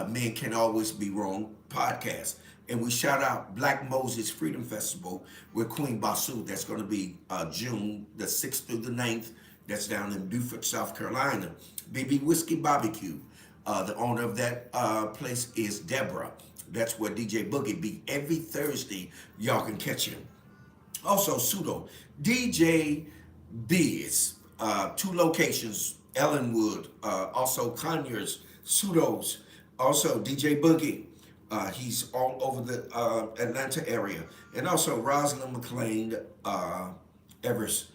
Men Can Always Be Wrong podcast. And we shout out Black Moses Freedom Festival with Queen Basu. That's going to be June the 6th through the 9th That's down in Beaufort, South Carolina. BB Whiskey Barbecue. The owner of that place is Deborah. That's where DJ Boogie be every Thursday. Y'all can catch him. Also, Pseudo, DJ Biz, two locations, Ellenwood, also Conyers, Pseudos, also DJ Boogie. He's all over the Atlanta area. And also Rosalind McLean Evers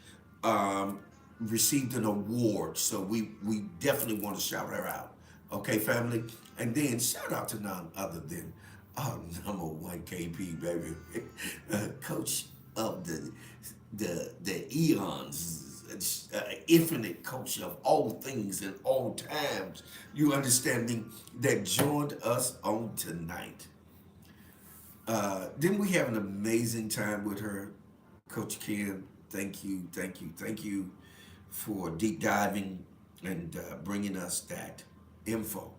received an award. So we definitely want to shout her out. Okay, family? And then shout out to none other than number one KP, baby. Coach of the eons, infinite coach of all things and all times. You understand me? That joined us on tonight. Didn't we have an amazing time with her, Coach Ken? Thank you, thank you, thank you for deep diving and bringing us that info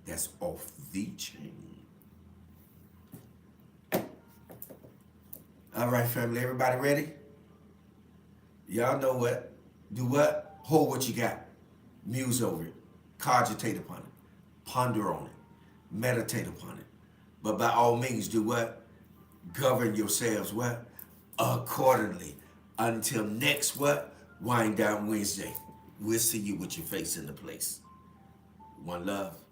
that's off the chain. All right, family, everybody ready? Y'all know what? Do what? Hold what you got. Muse over it. Cogitate upon it. Ponder on it. Meditate upon it. But by all means, do what? Govern yourselves what? Accordingly. Until next what? Wind down Wednesday. We'll see you with your face in the place. One love.